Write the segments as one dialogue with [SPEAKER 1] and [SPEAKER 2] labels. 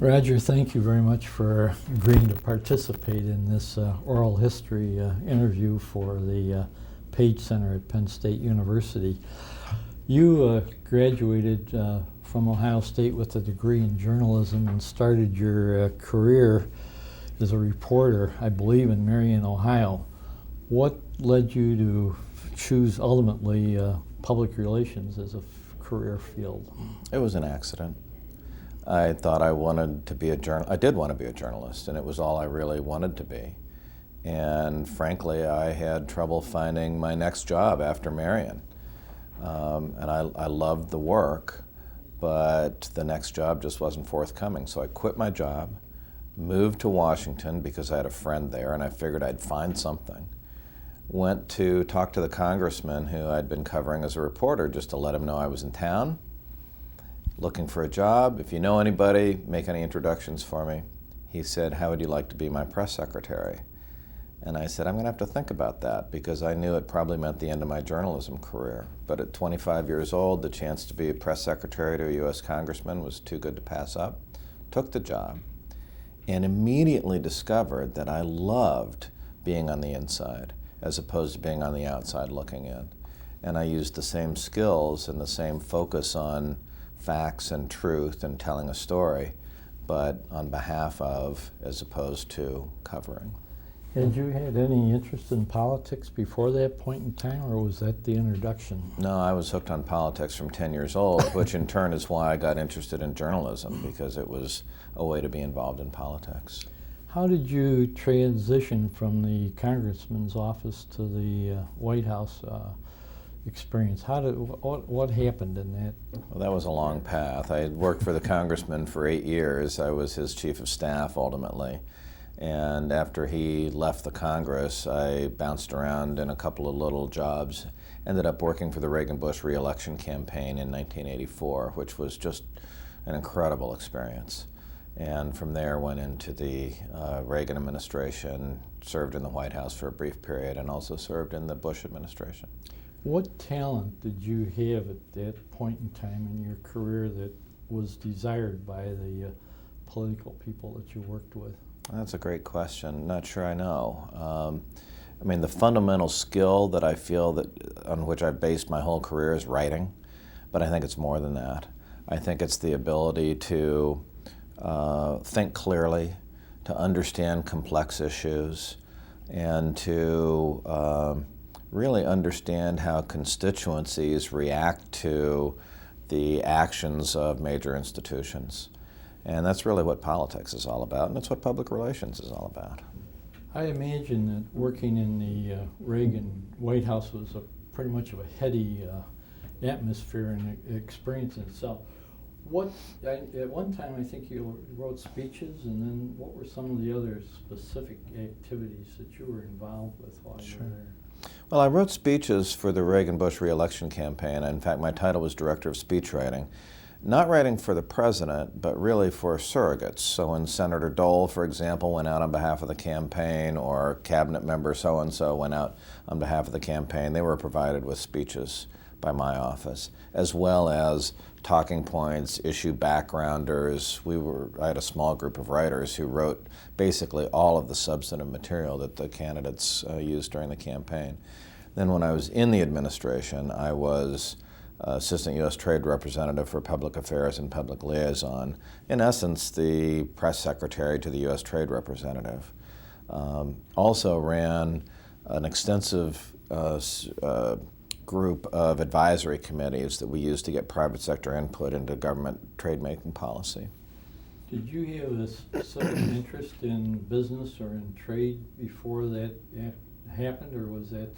[SPEAKER 1] Roger, thank you very much for agreeing to participate in this oral history interview for the Page Center at Penn State University. You graduated from Ohio State with a degree in journalism and started your career as a reporter, I believe, in Marion, Ohio. What led you to choose ultimately public relations as a career field?
[SPEAKER 2] It was an accident. I thought I wanted to be I did want to be a journalist, and it was all I really wanted to be. And frankly, I had trouble finding my next job after Marion. And I loved the work, but the next job just wasn't forthcoming. So I quit my job, moved to Washington because I had a friend there, and I figured I'd find something. Went to talk to the congressman who I'd been covering as a reporter just to let him know I was in town, looking for a job. If you know anybody, make any introductions for me. He said, "How would you like to be my press secretary?" And I said, "I'm going to have to think about that," because I knew it probably meant the end of my journalism career. But at 25 years old, the chance to be a press secretary to a U.S. congressman was too good to pass up. Took the job and immediately discovered that I loved being on the inside as opposed to being on the outside looking in. And I used the same skills and the same focus on facts and truth and telling a story, but on behalf of as opposed to covering.
[SPEAKER 1] Had you had any interest in politics before that point in time, or was that the introduction?
[SPEAKER 2] No, I was hooked on politics from 10 years old, which in turn is why I got interested in journalism, because it was a way to be involved in politics.
[SPEAKER 1] How did you transition from the congressman's office to the White House experience? What happened in that?
[SPEAKER 2] Well, that was a long path. I had worked for the congressman for 8 years. I was his chief of staff ultimately. And after he left the Congress, I bounced around in a couple of little jobs. Ended up working for the Reagan-Bush re-election campaign in 1984, which was just an incredible experience. And from there went into the Reagan administration, served in the White House for a brief period, and also served in the Bush administration.
[SPEAKER 1] What talent did you have at that point in time in your career that was desired by the political people that you worked with?
[SPEAKER 2] That's a great question. Not sure I know. I mean, the fundamental skill that I feel that on which I've based my whole career is writing, but I think it's more than that. I think it's the ability to think clearly, to understand complex issues, and to really understand how constituencies react to the actions of major institutions. And that's really what politics is all about, and that's what public relations is all about.
[SPEAKER 1] I imagine that working in the Reagan White House was pretty much of a heady atmosphere and experience in itself. At one time, I think you wrote speeches, and then what were some of the other specific activities that you were involved with while you were there?
[SPEAKER 2] Well, I wrote speeches for the Reagan-Bush re-election campaign. In fact, my title was Director of Speech Writing. Not writing for the president, but really for surrogates. So when Senator Dole, for example, went out on behalf of the campaign, or cabinet member so-and-so went out on behalf of the campaign, they were provided with speeches by my office, as well as talking points, issue backgrounders. I had a small group of writers who wrote basically all of the substantive material that the candidates used during the campaign. Then when I was in the administration, I was Assistant U.S. Trade Representative for Public Affairs and Public Liaison. In essence, the press secretary to the U.S. Trade Representative. Also ran an extensive group of advisory committees that we used to get private sector input into government trade-making policy.
[SPEAKER 1] Did you have a specific interest in business or in trade before that happened, or was that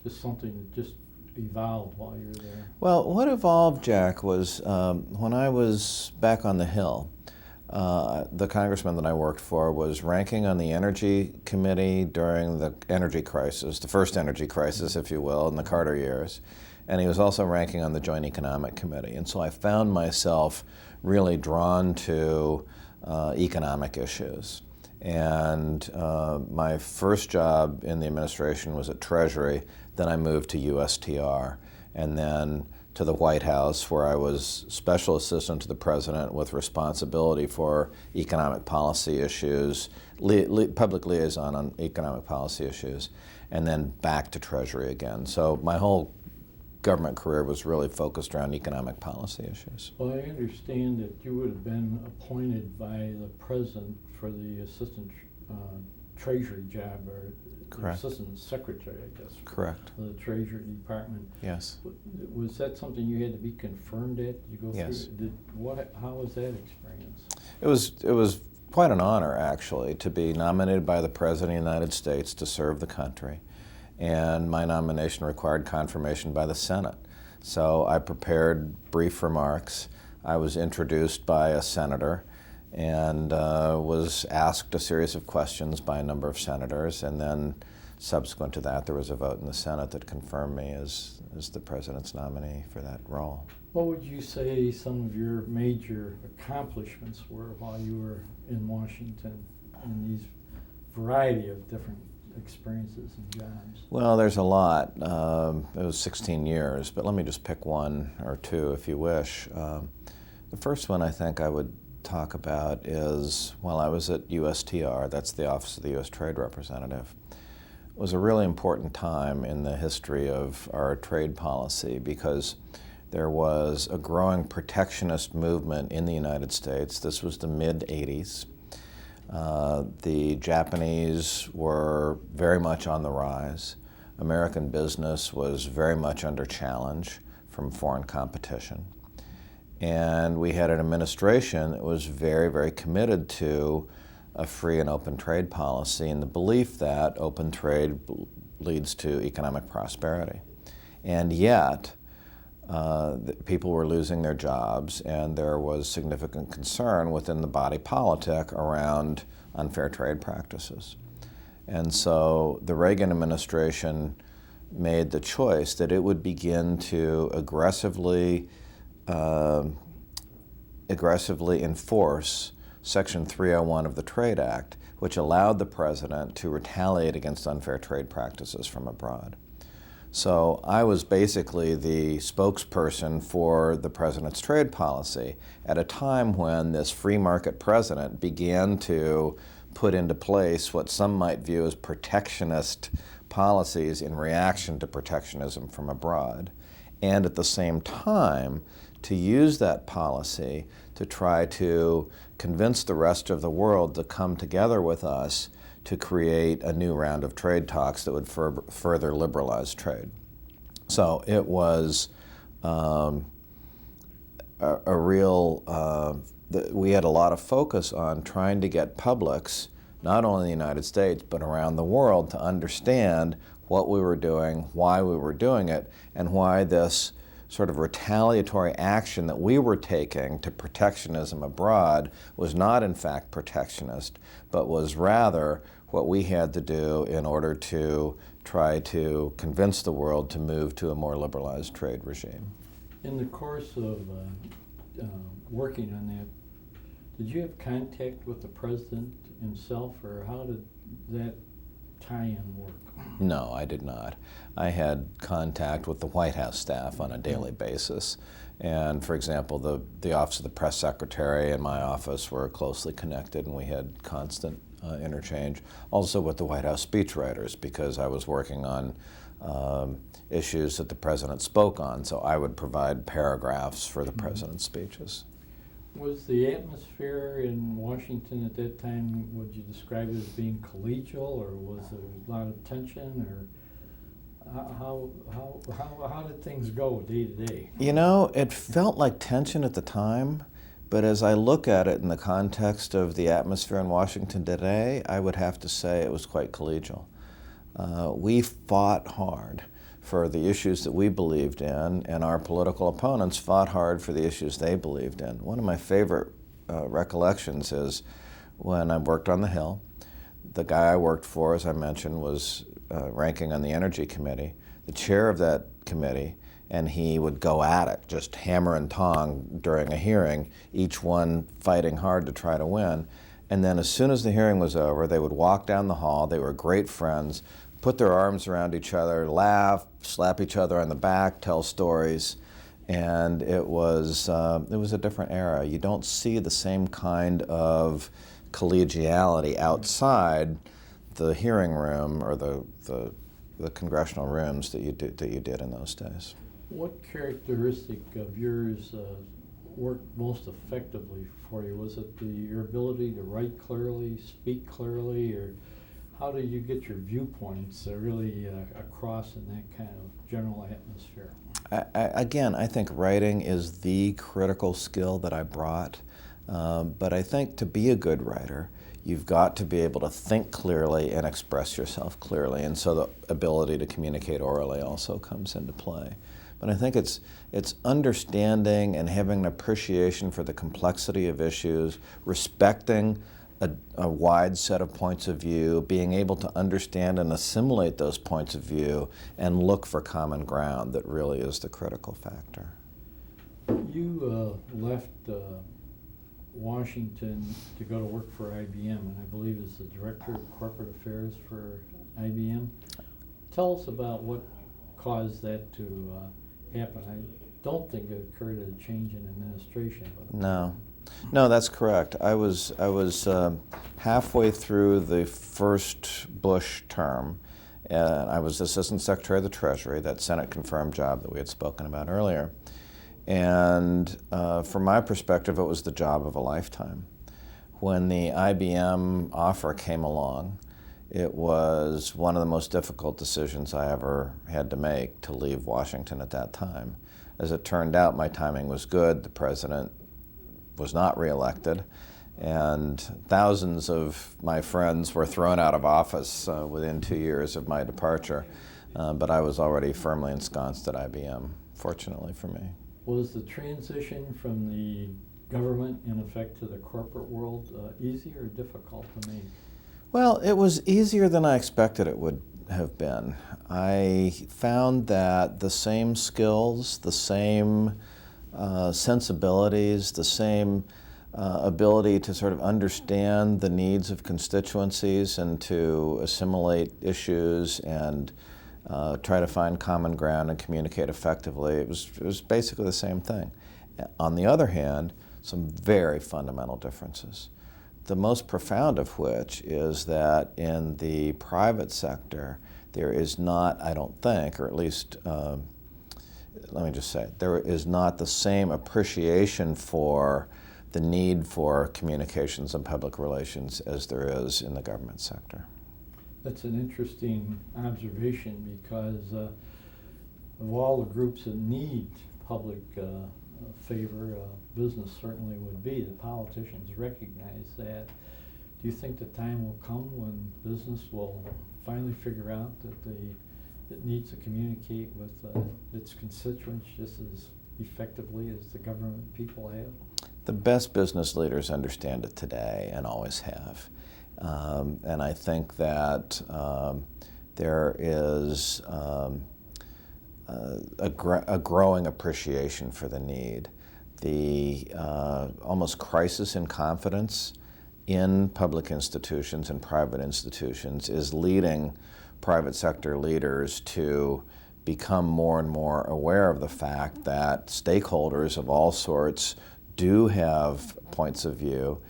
[SPEAKER 1] just something that just evolved while you were there?
[SPEAKER 2] Well, what evolved, Jack, was when I was back on the Hill, the congressman that I worked for was ranking on the Energy Committee during the energy crisis, the first energy crisis, if you will, in the Carter years. And he was also ranking on the Joint Economic Committee. And so I found myself really drawn to economic issues. And my first job in the administration was at Treasury. Then I moved to USTR, and then to the White House, where I was special assistant to the president with responsibility for economic policy issues, public liaison on economic policy issues, and then back to Treasury again. So my whole government career was really focused around economic policy issues.
[SPEAKER 1] Well, I understand that you would have been appointed by the president for the assistant treasury job, or
[SPEAKER 2] Correct.
[SPEAKER 1] assistant secretary, I guess.
[SPEAKER 2] Correct.
[SPEAKER 1] For the Treasury Department.
[SPEAKER 2] Yes.
[SPEAKER 1] Was that something you had to be confirmed at? Did you go
[SPEAKER 2] Yes.
[SPEAKER 1] through? How was that experience?
[SPEAKER 2] It was quite an honor, actually, to be nominated by the President of the United States to serve the country. And my nomination required confirmation by the Senate. So I prepared brief remarks. I was introduced by a senator and was asked a series of questions by a number of senators, and then subsequent to that there was a vote in the Senate that confirmed me as the President's nominee for that role.
[SPEAKER 1] What would you say some of your major accomplishments were while you were in Washington in these variety of different experiences and jobs?
[SPEAKER 2] Well, there's a lot. It was 16 years, but let me just pick one or two if you wish. The first one I think I would talk about is while I was at USTR, that's the Office of the U.S. Trade Representative. It was a really important time in the history of our trade policy because there was a growing protectionist movement in the United States. This was the mid-'80s. The Japanese were very much on the rise. American business was very much under challenge from foreign competition. And we had an administration that was very, very committed to a free and open trade policy and the belief that open trade leads to economic prosperity. And yet, people were losing their jobs, and there was significant concern within the body politic around unfair trade practices. And so the Reagan administration made the choice that it would begin to aggressively enforce Section 301 of the Trade Act, which allowed the president to retaliate against unfair trade practices from abroad. So I was basically the spokesperson for the president's trade policy at a time when this free market president began to put into place what some might view as protectionist policies in reaction to protectionism from abroad, and at the same time to use that policy to try to convince the rest of the world to come together with us to create a new round of trade talks that would further liberalize trade. So it was a real, we had a lot of focus on trying to get publics, not only in the United States, but around the world, to understand what we were doing, why we were doing it, and why this sort of retaliatory action that we were taking to protectionism abroad was not in fact protectionist, but was rather what we had to do in order to try to convince the world to move to a more liberalized trade regime.
[SPEAKER 1] In the course of working on that, did you have contact with the president himself, or how did that tie-in work?
[SPEAKER 2] No, I did not. I had contact with the White House staff on a daily basis. And for example, the Office of the Press Secretary and my office were closely connected, and we had constant interchange. Also with the White House speechwriters, because I was working on issues that the president spoke on, so I would provide paragraphs for the president's speeches.
[SPEAKER 1] Was the atmosphere in Washington at that time, would you describe it as being collegial, or was there a lot of tension, or how did things go day to day?
[SPEAKER 2] You know, it felt like tension at the time, but as I look at it in the context of the atmosphere in Washington today, I would have to say it was quite collegial. We fought hard for the issues that we believed in, and our political opponents fought hard for the issues they believed in. One of my favorite recollections is when I worked on the Hill. The guy I worked for, as I mentioned, was ranking on the Energy Committee, the chair of that committee, and he would go at it, just hammer and tong during a hearing, each one fighting hard to try to win. And then as soon as the hearing was over, they would walk down the hall. They were great friends, put their arms around each other, laugh, slap each other on the back, tell stories. And it was a different era. You don't see the same kind of collegiality outside the hearing room or the congressional rooms that you did in those days.
[SPEAKER 1] What characteristic of yours worked most effectively for you? Was it your ability to write clearly, speak clearly, or how do you get your viewpoints really across in that kind of general atmosphere?
[SPEAKER 2] Again, I think writing is the critical skill that I brought, but I think to be a good writer, you've got to be able to think clearly and express yourself clearly, and so the ability to communicate orally also comes into play. But I think it's understanding and having an appreciation for the complexity of issues, respecting a wide set of points of view, being able to understand and assimilate those points of view and look for common ground that really is the critical factor.
[SPEAKER 1] You left Washington to go to work for IBM, and I believe as the Director of Corporate Affairs for IBM. Tell us about what caused that to happen. I don't think it occurred at a change in administration. But
[SPEAKER 2] No, that's correct. I was halfway through the first Bush term, and I was Assistant Secretary of the Treasury, that Senate-confirmed job that we had spoken about earlier. And from my perspective, it was the job of a lifetime. When the IBM offer came along, it was one of the most difficult decisions I ever had to make to leave Washington at that time. As it turned out, my timing was good. The president was not reelected, and thousands of my friends were thrown out of office within 2 years of my departure, but I was already firmly ensconced at IBM, fortunately for me.
[SPEAKER 1] Was the transition from the government, in effect, to the corporate world easy or difficult to make?
[SPEAKER 2] Well, it was easier than I expected it would have been. I found that the same skills, the same sensibilities, the same ability to sort of understand the needs of constituencies and to assimilate issues and try to find common ground and communicate effectively. It was basically the same thing. On the other hand, some very fundamental differences. The most profound of which is that in the private sector, there is not, I don't think, or at least let me just say, there is not the same appreciation for the need for communications and public relations as there is in the government sector.
[SPEAKER 1] That's an interesting observation because of all the groups that need public favor, business certainly would be. The politicians recognize that. Do you think the time will come when business will finally figure out that it needs to communicate with its constituents just as effectively as the government people have?
[SPEAKER 2] The best business leaders understand it today and always have. And I think that there is a growing appreciation for the need. The almost crisis in confidence in public institutions and private institutions is leading private sector leaders to become more and more aware of the fact that stakeholders of all sorts do have points of view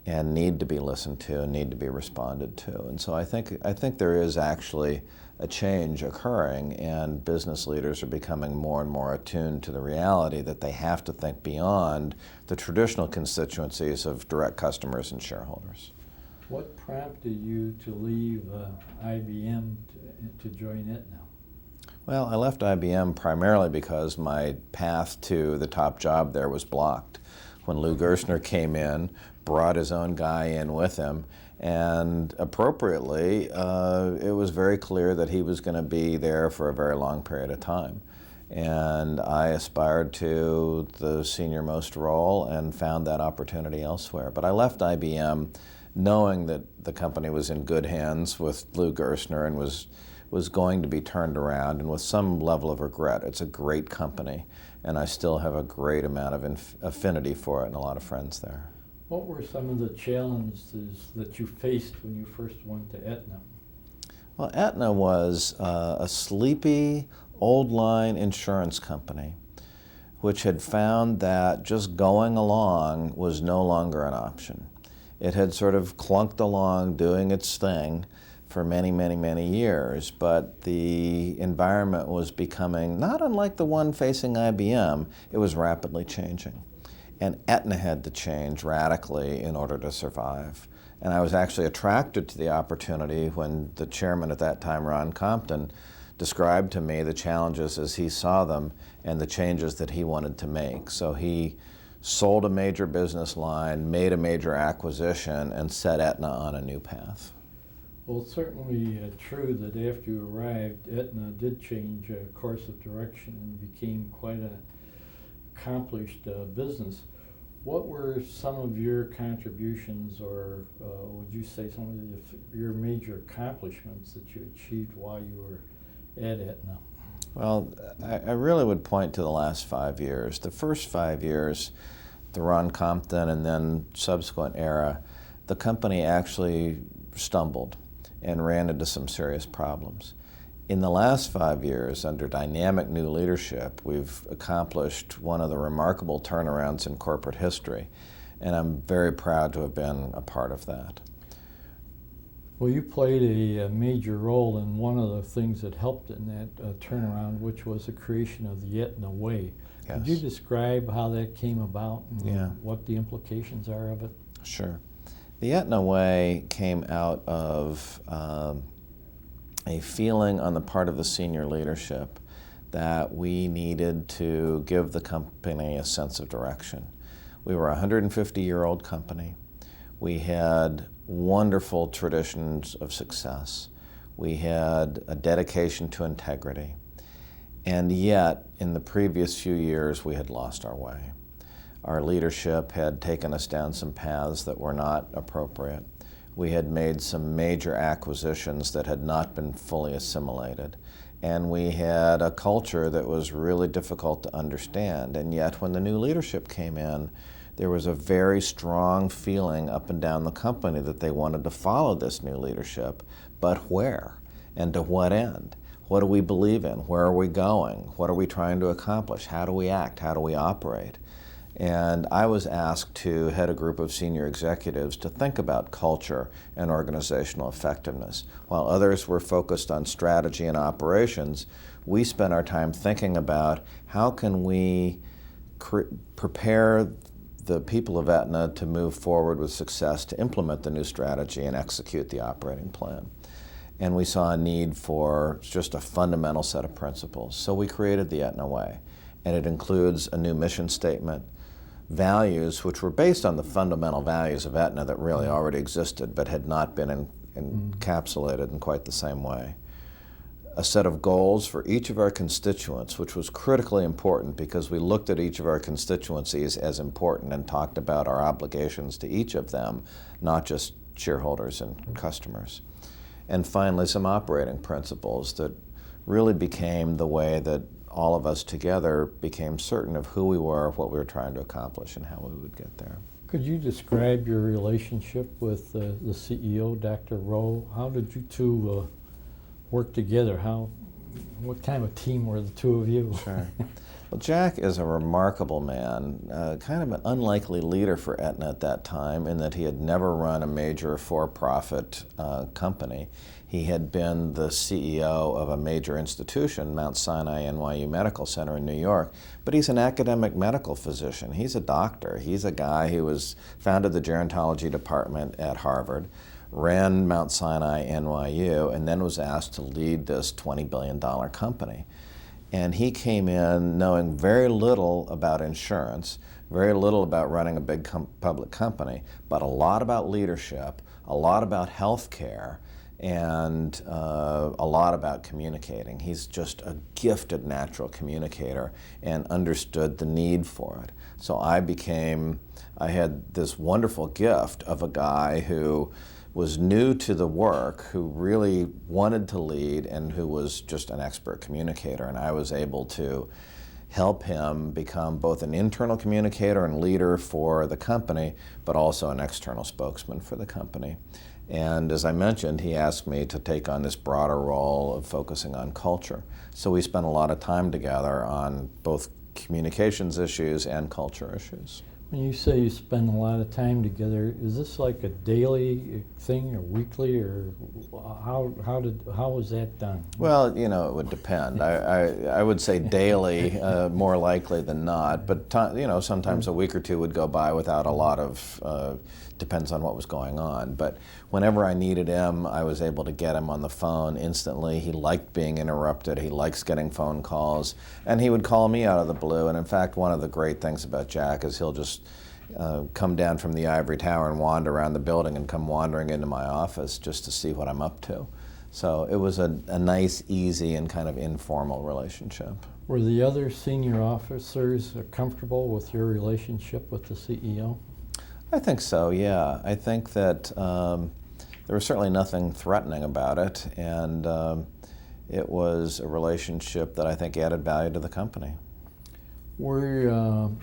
[SPEAKER 2] and need to be listened to and need to be responded to. And so I think there is actually a change occurring, and business leaders are becoming more and more attuned to the reality that they have to think beyond the traditional constituencies of direct customers and shareholders.
[SPEAKER 1] What prompted you to leave IBM to join Aetna?
[SPEAKER 2] Well, I left IBM primarily because my path to the top job there was blocked. When Lou Gerstner came in, brought his own guy in with him, and appropriately, it was very clear that he was going to be there for a very long period of time. And I aspired to the senior-most role and found that opportunity elsewhere. But I left IBM knowing that the company was in good hands with Lou Gerstner and was going to be turned around, and with some level of regret. It's a great company, and I still have a great amount of affinity for it and a lot of friends there.
[SPEAKER 1] What were some of the challenges that you faced when you first went to Aetna?
[SPEAKER 2] Well, Aetna was a sleepy, old-line insurance company which had found that just going along was no longer an option. It had sort of clunked along doing its thing for many, many, many years, but the environment was becoming not unlike the one facing IBM. It was rapidly changing. And Aetna had to change radically in order to survive. And I was actually attracted to the opportunity when the chairman at that time, Ron Compton, described to me the challenges as he saw them and the changes that he wanted to make. So he sold a major business line, made a major acquisition, and set Aetna on a new path.
[SPEAKER 1] Well, it's certainly true that after you arrived, Aetna did change course of direction and became quite an accomplished business. What were some of your contributions, or would you say some of your major accomplishments that you achieved while you were at Aetna?
[SPEAKER 2] Well, I really would point to the last 5 years. The first 5 years, the Ron Compton and then subsequent era, the company actually stumbled and ran into some serious problems. In the last 5 years, under dynamic new leadership, we've accomplished one of the remarkable turnarounds in corporate history, and I'm very proud to have been a part of that.
[SPEAKER 1] Well, you played a major role in one of the things that helped in that turnaround, which was the creation of the Aetna Way.
[SPEAKER 2] Yes.
[SPEAKER 1] Could you describe how that came about and
[SPEAKER 2] Yeah.
[SPEAKER 1] what the implications are of it?
[SPEAKER 2] Sure. The Aetna Way came out of a feeling on the part of the senior leadership that we needed to give the company a sense of direction. We were a 150-year-old company. We had wonderful traditions of success. We had a dedication to integrity. And yet, in the previous few years, we had lost our way. Our leadership had taken us down some paths that were not appropriate. We had made some major acquisitions that had not been fully assimilated. And we had a culture that was really difficult to understand. And yet, when the new leadership came in, there was a very strong feeling up and down the company that they wanted to follow this new leadership, but where and to what end? What do we believe in? Where are we going? What are we trying to accomplish? How do we act? How do we operate? And I was asked to head a group of senior executives to think about culture and organizational effectiveness. While others were focused on strategy and operations, we spent our time thinking about how can we prepare the people of Aetna to move forward with success, to implement the new strategy and execute the operating plan. And we saw a need for just a fundamental set of principles. So we created the Aetna Way. And it includes a new mission statement, values which were based on the fundamental values of Aetna that really already existed but had not been encapsulated in quite the same way. A set of goals for each of our constituents, which was critically important because we looked at each of our constituencies as important and talked about our obligations to each of them, not just shareholders and customers. And finally, some operating principles that really became the way that all of us together became certain of who we were, what we were trying to accomplish, and how we would get there.
[SPEAKER 1] Could you describe your relationship with the CEO, Dr. Rowe? How did you two work together? What kind of a team were the two of you?
[SPEAKER 2] Sure. Well, Jack is a remarkable man, kind of an unlikely leader for Aetna at that time in that he had never run a major for-profit company. He had been the CEO of a major institution, Mount Sinai NYU Medical Center in New York, but he's an academic medical physician. He's a doctor. He's a guy who founded the gerontology department at Harvard, ran Mount Sinai NYU, and then was asked to lead this $20 billion company. And he came in knowing very little about insurance, very little about running a big public company, but a lot about leadership, a lot about healthcare, and a lot about communicating. He's just a gifted natural communicator and understood the need for it. So I had this wonderful gift of a guy who was new to the work, who really wanted to lead, and who was just an expert communicator. And I was able to help him become both an internal communicator and leader for the company, but also an external spokesman for the company. And as I mentioned, he asked me to take on this broader role of focusing on culture. So we spent a lot of time together on both communications issues and culture issues.
[SPEAKER 1] When you say you spend a lot of time together, is this like a daily thing or weekly, or how was that done?
[SPEAKER 2] Well, you know, it would depend. I would say daily, more likely than not. But you know, sometimes a week or two would go by without a lot of. Depends on what was going on. But whenever I needed him, I was able to get him on the phone instantly. He liked being interrupted. He likes getting phone calls, and he would call me out of the blue. And in fact, one of the great things about Jack is he'll just come down from the ivory tower and wander around the building and come wandering into my office just to see what I'm up to. So it was a nice, easy, and kind of informal relationship.
[SPEAKER 1] Were the other senior officers comfortable with your relationship with the CEO?
[SPEAKER 2] I think so, yeah. I think that there was certainly nothing threatening about it, and it was a relationship that I think added value to the company.
[SPEAKER 1] You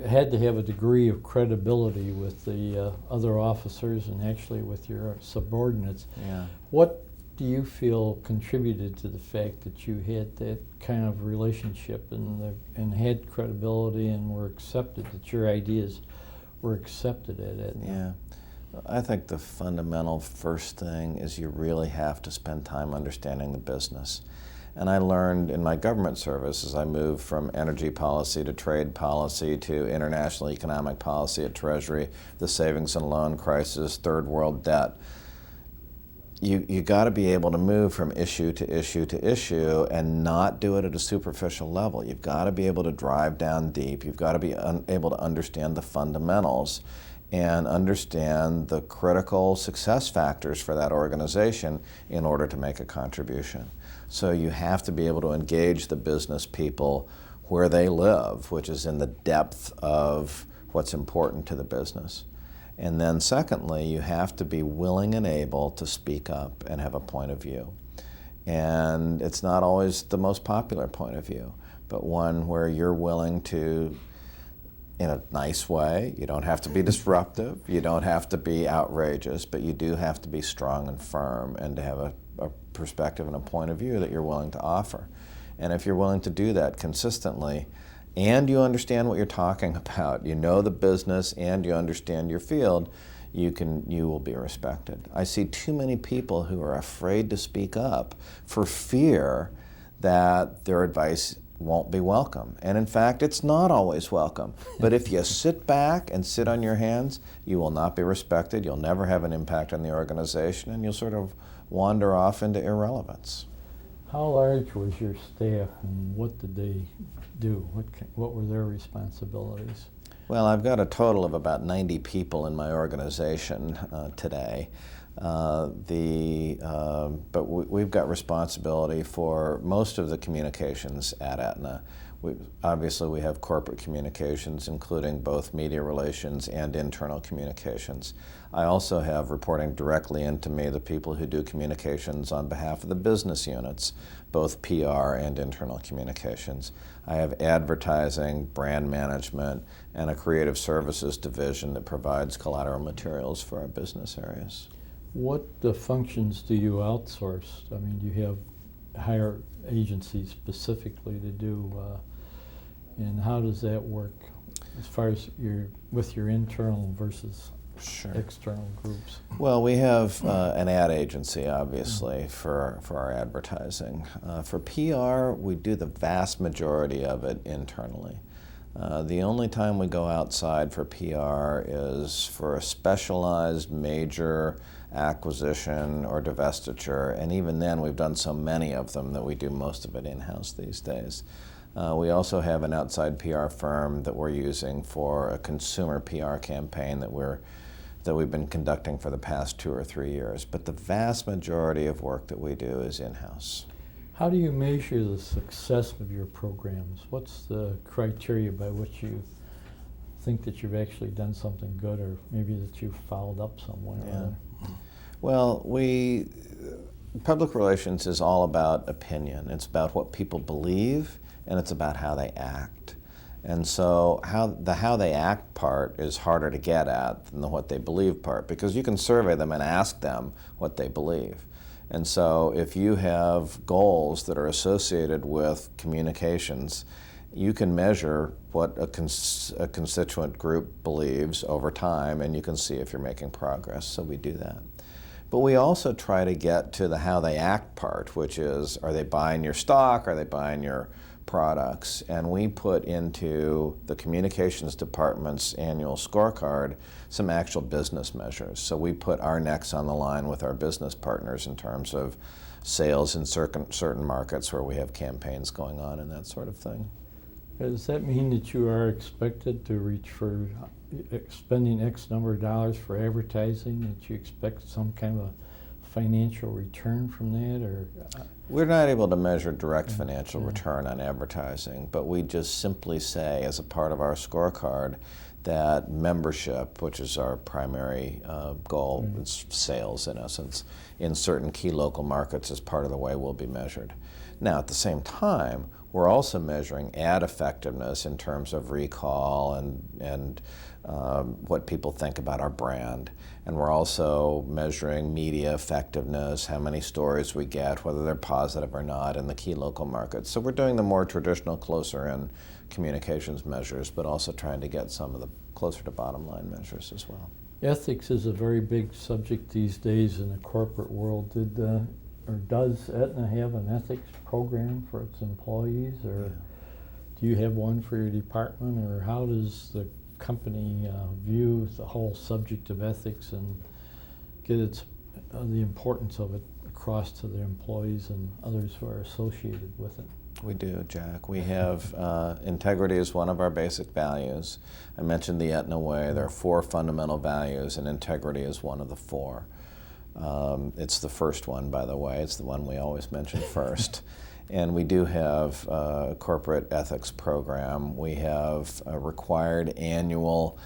[SPEAKER 1] had to have a degree of credibility with the other officers and actually with your subordinates.
[SPEAKER 2] Yeah.
[SPEAKER 1] What do you feel contributed to the fact that you had that kind of relationship and had credibility and were accepted, that your ideas were accepted at it?
[SPEAKER 2] Yeah. I think the fundamental first thing is you really have to spend time understanding the business. And I learned in my government service as I moved from energy policy to trade policy to international economic policy at Treasury, the savings and loan crisis, third world debt. You got to be able to move from issue to issue to issue and not do it at a superficial level. You've got to be able to drive down deep. You've got to be able to understand the fundamentals and understand the critical success factors for that organization in order to make a contribution. So you have to be able to engage the business people where they live, which is in the depth of what's important to the business. And then secondly, you have to be willing and able to speak up and have a point of view. And it's not always the most popular point of view, but one where you're willing to, in a nice way, you don't have to be disruptive, you don't have to be outrageous, but you do have to be strong and firm and to have a perspective and a point of view that you're willing to offer. And if you're willing to do that consistently, and you understand what you're talking about, you know the business and you understand your field, you will be respected. I see too many people who are afraid to speak up for fear that their advice won't be welcome. And in fact, it's not always welcome. But if you sit back and sit on your hands, you will not be respected, you'll never have an impact on the organization, and you'll sort of wander off into irrelevance.
[SPEAKER 1] How large was your staff and what did they do? What were their responsibilities?
[SPEAKER 2] Well, I've got a total of about 90 people in my organization today. But we've got responsibility for most of the communications at Aetna. Obviously, we have corporate communications, including both media relations and internal communications. I also have reporting directly into me the people who do communications on behalf of the business units, both PR and internal communications. I have advertising, brand management, and a creative services division that provides collateral materials for our business areas.
[SPEAKER 1] What functions do you outsource? I mean, do you hire agencies specifically to do, and how does that work as far as with your internal versus external groups?
[SPEAKER 2] Well, we have an ad agency, obviously, for our advertising. For PR, we do the vast majority of it internally. The only time we go outside for PR is for a specialized major acquisition or divestiture, and even then we've done so many of them that we do most of it in-house these days. We also have an outside PR firm that we're using for a consumer PR campaign that we've been conducting for the past 2 or 3 years. But the vast majority of work that we do is in-house.
[SPEAKER 1] How do you measure the success of your programs? What's the criteria by which you think that you've actually done something good, or maybe that you've followed up somewhere?
[SPEAKER 2] Yeah. Well, public relations is all about opinion. It's about what people believe, and it's about how they act. And so how they act part is harder to get at than the what they believe part, because you can survey them and ask them what they believe. And so if you have goals that are associated with communications you can measure what a constituent group believes over time, and you can see if you're making progress, so we do that. But we also try to get to the how they act part, which is, are they buying your stock, are they buying your products? And we put into the communications department's annual scorecard some actual business measures. So we put our necks on the line with our business partners in terms of sales in certain markets where we have campaigns going on and that sort of thing.
[SPEAKER 1] Does that mean that you are expected to reach for spending X number of dollars for advertising, that you expect some kind of a financial return from that? Or
[SPEAKER 2] we're not able to measure direct financial return on advertising, but we just simply say, as a part of our scorecard, that membership, which is our primary goal, it's sales in essence, in certain key local markets is part of the way we'll be measured. Now, at the same time, we're also measuring ad effectiveness in terms of recall and what people think about our brand. And we're also measuring media effectiveness, how many stories we get, whether they're positive or not in the key local markets. So we're doing the more traditional, closer in communications measures, but also trying to get some of the closer to bottom line measures as well.
[SPEAKER 1] Ethics is a very big subject these days in the corporate world. Does Aetna have an ethics program for its employees, or do you have one for your department, or how does the company view the whole subject of ethics and get the importance of it across to their employees and others who are associated with it?
[SPEAKER 2] We do, Jack. We have integrity is one of our basic values. I mentioned the Aetna Way. There are 4 fundamental values, and integrity is one of the 4. It's the first one, by the way. It's the one we always mention first. And we do have a corporate ethics program. We have a required annual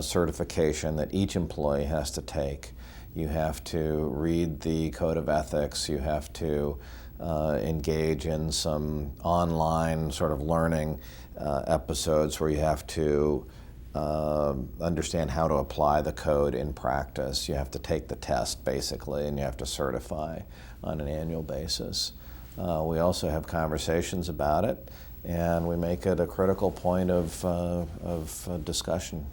[SPEAKER 2] certification that each employee has to take. You have to read the code of ethics. You have to engage in some online sort of learning episodes where you have to understand how to apply the code in practice. You have to take the test, basically, and you have to certify on an annual basis. We also have conversations about it, and we make it a critical point of discussion.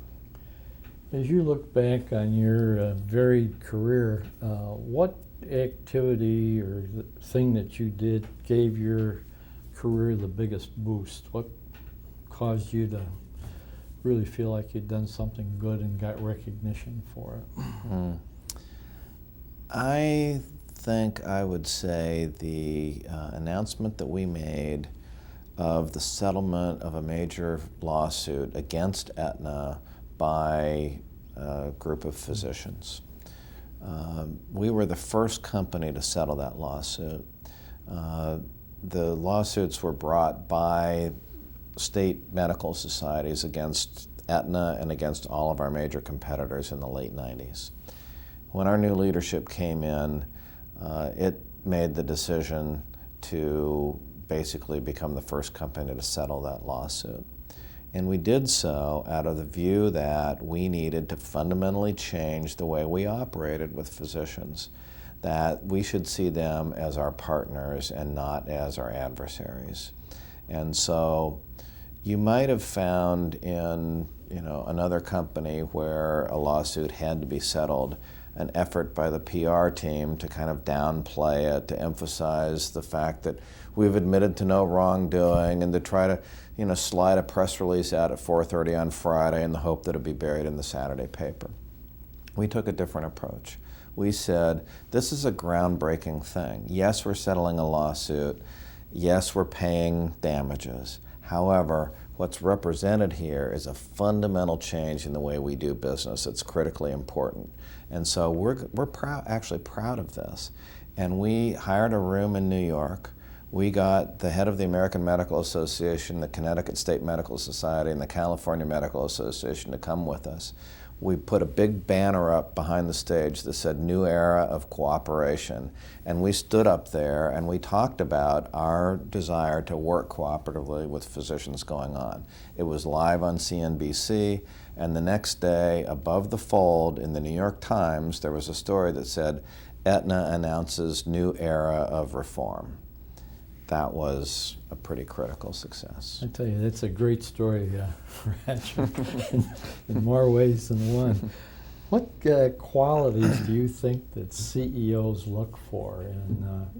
[SPEAKER 1] As you look back on your varied career, what activity or thing that you did gave your career the biggest boost? What caused you to really feel like you'd done something good and got recognition for it?
[SPEAKER 2] I think I would say the announcement that we made of the settlement of a major lawsuit against Aetna by a group of physicians. We were the first company to settle that lawsuit. The lawsuits were brought by state medical societies against Aetna and against all of our major competitors in the late 90s. When our new leadership came in, it made the decision to basically become the first company to settle that lawsuit. And we did so out of the view that we needed to fundamentally change the way we operated with physicians, that we should see them as our partners and not as our adversaries. And so you might have found in another company where a lawsuit had to be settled an effort by the PR team to kind of downplay it, to emphasize the fact that we've admitted to no wrongdoing, and to try to slide a press release out at 4:30 on Friday in the hope that it'd be buried in the Saturday paper. We took a different approach. We said, this is a groundbreaking thing. Yes, we're settling a lawsuit. Yes, we're paying damages. However, what's represented here is a fundamental change in the way we do business. It's critically important. And so we're actually proud of this. And we hired a room in New York. We got the head of the American Medical Association, the Connecticut State Medical Society, and the California Medical Association to come with us. We put a big banner up behind the stage that said "New Era of Cooperation," and we stood up there and we talked about our desire to work cooperatively with physicians going on. It was live on CNBC, and the next day, above the fold in the New York Times, there was a story that said, "Aetna announces new era of reform." that was a pretty critical success.
[SPEAKER 1] I tell you, that's a great story, Roger, in more ways than one. What qualities do you think that CEOs look for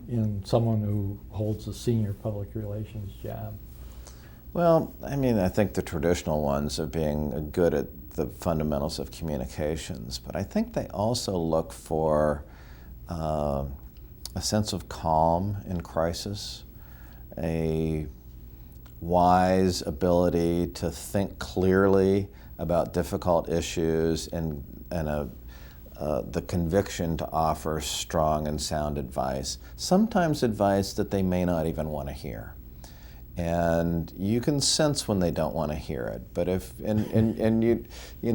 [SPEAKER 1] in someone who holds a senior public relations job?
[SPEAKER 2] Well, I mean, I think the traditional ones of being good at the fundamentals of communications, but I think they also look for a sense of calm in crisis, a wise ability to think clearly about difficult issues, and the conviction to offer strong and sound advice, sometimes advice that they may not even want to hear. And you can sense when they don't want to hear it, but you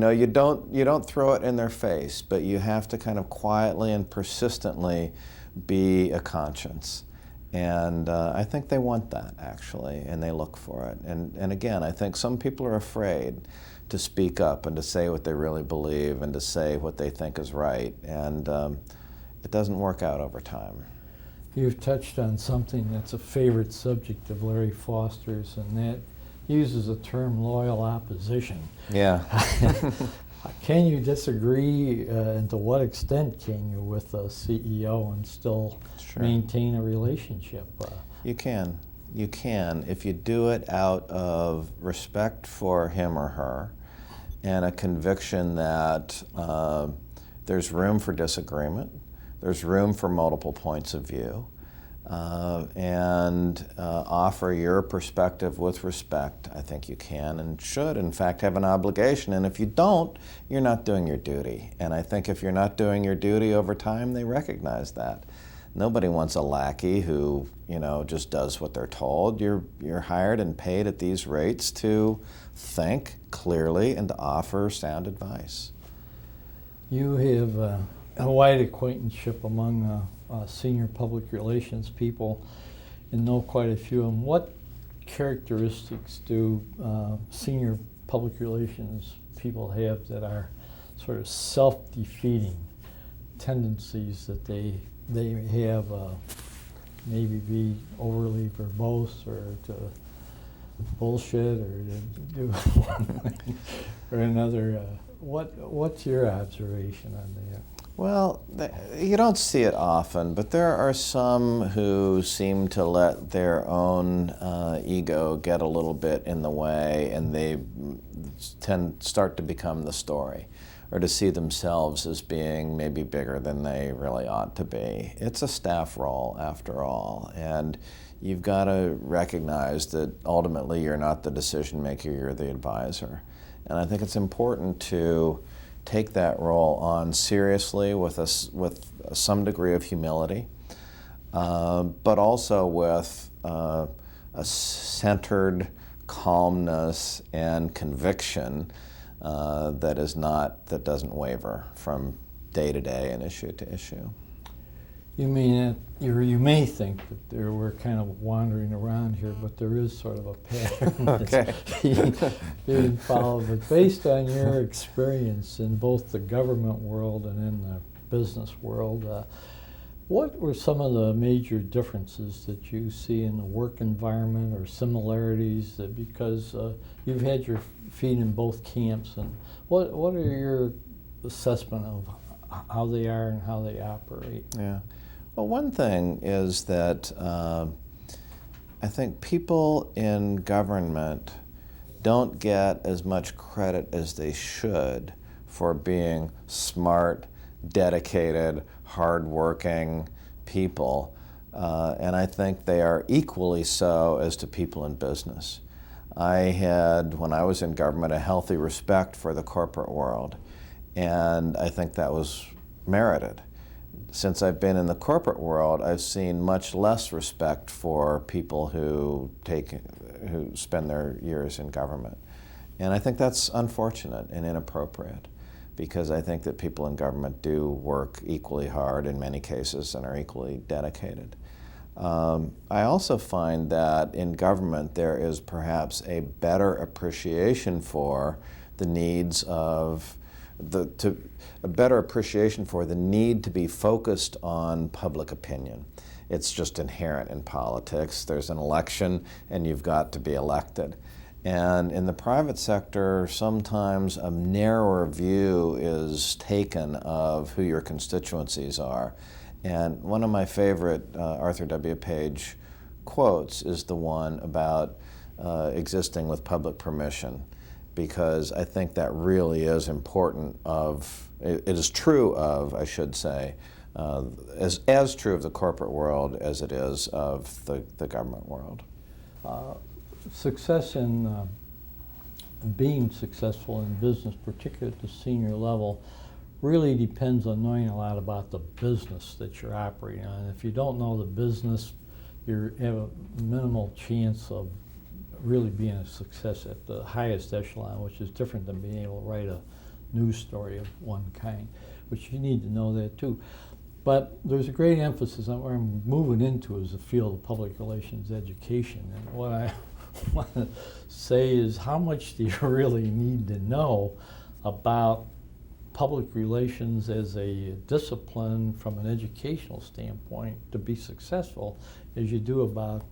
[SPEAKER 2] don't throw it in their face, but you have to kind of quietly and persistently be a conscience. And I think they want that, actually, and they look for it. And again, I think some people are afraid to speak up and to say what they really believe and to say what they think is right, and it doesn't work out over time.
[SPEAKER 1] You've touched on something that's a favorite subject of Larry Foster's, and that uses the term loyal opposition.
[SPEAKER 2] Yeah.
[SPEAKER 1] Can you disagree, and to what extent can you, with a CEO and still maintain a relationship?
[SPEAKER 2] You can. You can if you do it out of respect for him or her and a conviction that there's room for disagreement, there's room for multiple points of view, and offer your perspective with respect. I think you can and should, in fact, have an obligation. And if you don't, you're not doing your duty. And I think if you're not doing your duty over time, they recognize that. Nobody wants a lackey who, just does what they're told. You're hired and paid at these rates to think clearly and to offer sound advice.
[SPEAKER 1] You have a wide acquaintanceship among senior public relations people and know quite a few of them. What characteristics do senior public relations people have that are sort of self-defeating tendencies that they have, maybe be overly verbose or to bullshit or to do one thing or another? What's your observation on that?
[SPEAKER 2] Well, you don't see it often, but there are some who seem to let their own ego get a little bit in the way, and they start to become the story, or to see themselves as being maybe bigger than they really ought to be. It's a staff role, after all, and you've got to recognize that ultimately you're not the decision maker, you're the advisor. And I think it's important to take that role on seriously with some degree of humility, but also with a centered calmness and conviction that doesn't waver from day to day and issue to issue.
[SPEAKER 1] You mean that you may think that we're kind of wandering around here, but there is sort of a pattern that's being followed. But based on your experience in both the government world and in the business world, what were some of the major differences that you see in the work environment, or similarities that, because you've had your feet in both camps, and what are your assessment of how they are and how they operate?
[SPEAKER 2] Yeah. Well, one thing is that I think people in government don't get as much credit as they should for being smart, dedicated, hardworking people, and I think they are equally so as to people in business. I had, when I was in government, a healthy respect for the corporate world, and I think that was merited. Since I've been in the corporate world, I've seen much less respect for people who spend their years in government. And I think that's unfortunate and inappropriate, because I think that people in government do work equally hard in many cases and are equally dedicated. I also find that in government there is perhaps a better appreciation for the needs of a better appreciation for the need to be focused on public opinion It's just inherent in politics. There's an election and you've got to be elected. And in the private sector, sometimes a narrower view is taken of who your constituencies are. And one of my favorite Arthur W. Page quotes is the one about existing with public permission, because I think that really is important it is true of, I should say, as true of the corporate world as it is of the government world.
[SPEAKER 1] Success in being successful in business, particularly at the senior level, really depends on knowing a lot about the business that you're operating on. If you don't know the business, you have a minimal chance of really being a success at the highest echelon, which is different than being able to write a news story of one kind, which you need to know that too. But there's a great emphasis on where I'm moving into is the field of public relations education. And what I want to say is, how much do you really need to know about public relations as a discipline from an educational standpoint to be successful as you do about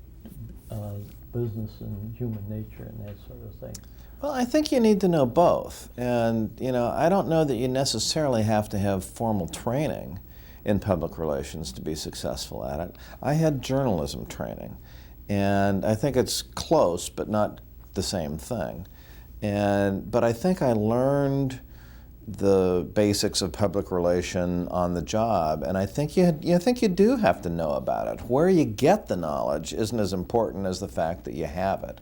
[SPEAKER 1] business and human nature and that sort of thing?
[SPEAKER 2] Well, I think you need to know both. And, I don't know that you necessarily have to have formal training in public relations to be successful at it. I had journalism training, and I think it's close, but not the same thing. But I think I learned the basics of public relation on the job, and I think you do have to know about it. Where you get the knowledge isn't as important as the fact that you have it.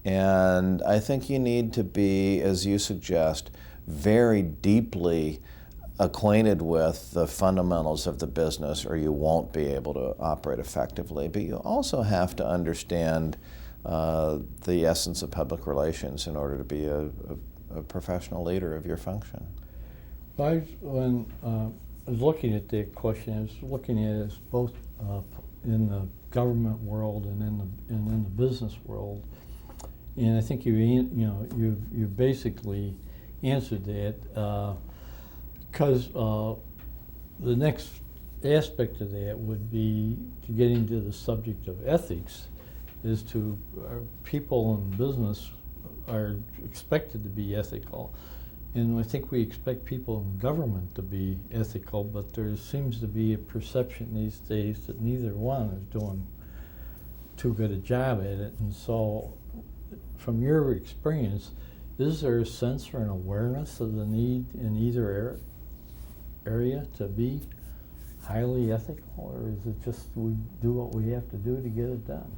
[SPEAKER 2] And I think you need to be, as you suggest, very deeply acquainted with the fundamentals of the business, or you won't be able to operate effectively. But you also have to understand the essence of public relations in order to be a professional leader of your function.
[SPEAKER 1] When I was looking at the question, I was looking at it as both in the government world and in the business world, and I think you basically answered that, because the next aspect of that would be to get into the subject of ethics. Is to people in business are expected to be ethical. And I think we expect people in government to be ethical, but there seems to be a perception these days that neither one is doing too good a job at it. And so, from your experience, is there a sense or an awareness of the need in either area to be highly ethical, or is it just we do what we have to do to get it done?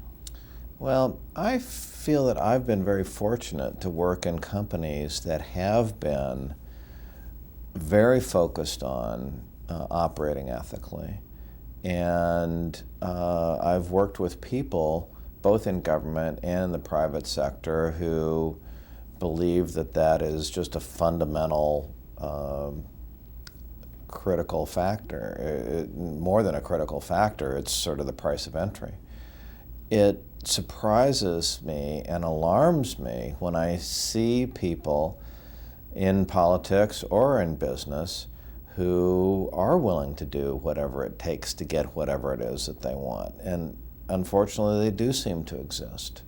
[SPEAKER 2] Well, I feel that I've been very fortunate to work in companies that have been very focused on operating ethically. And I've worked with people, both in government and in the private sector, who believe that that is just a fundamental critical factor. More than a critical factor, it's sort of the price of entry. It surprises me and alarms me when I see people in politics or in business who are willing to do whatever it takes to get whatever it is that they want. And unfortunately, they do seem to exist.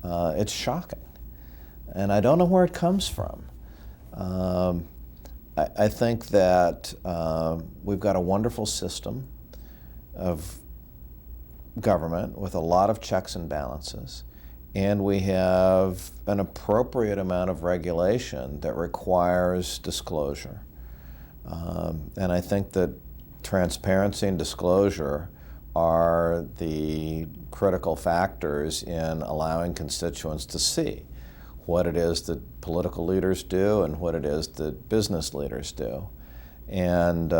[SPEAKER 2] It's shocking. And I don't know where it comes from. I think that we've got a wonderful system of government with a lot of checks and balances, and we have an appropriate amount of regulation that requires disclosure. And I think that transparency and disclosure are the critical factors in allowing constituents to see what it is that political leaders do and what it is that business leaders do. And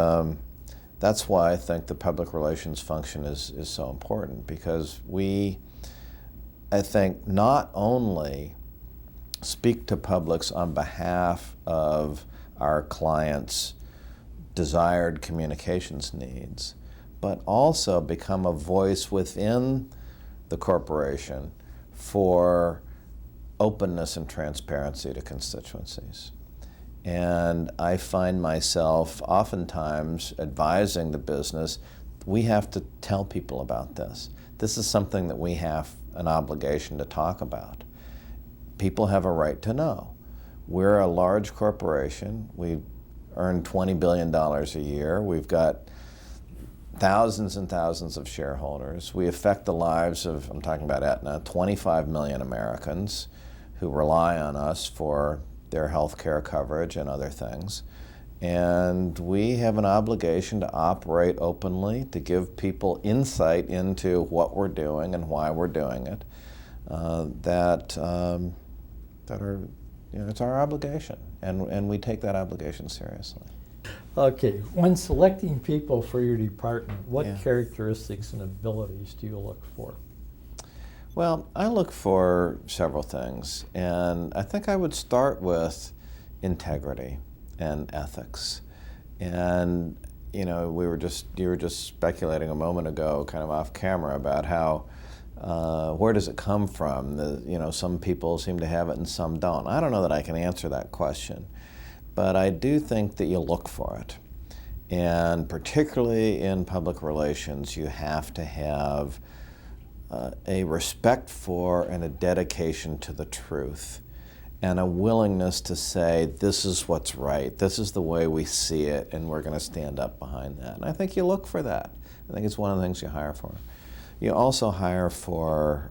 [SPEAKER 2] that's why I think the public relations function is so important, because we, I think, not only speak to publics on behalf of our clients' desired communications needs, but also become a voice within the corporation for openness and transparency to constituencies. And I find myself oftentimes advising the business we have to tell people about this. This is something that we have an obligation to talk about. People have a right to know. We're a large corporation. We earn $20 billion a year. We've got thousands and thousands of shareholders. We affect the lives of, I'm talking about Aetna, 25 million Americans who rely on us for their health care coverage and other things. And we have an obligation to operate openly, to give people insight into what we're doing and why we're doing it. It's our obligation, and we take that obligation seriously.
[SPEAKER 1] Okay, when selecting people for your department, what
[SPEAKER 2] Yeah.
[SPEAKER 1] characteristics and abilities do you look for?
[SPEAKER 2] Well, I look for several things, and I think I would start with integrity and ethics. And you were just speculating a moment ago, kind of off camera, about how where does it come from? Some people seem to have it and some don't. I don't know that I can answer that question, but I do think that you look for it. And particularly in public relations, you have to have a respect for and a dedication to the truth, and a willingness to say, this is what's right, this is the way we see it, and we're going to stand up behind that. And I think you look for that. I think it's one of the things you hire for. You also hire for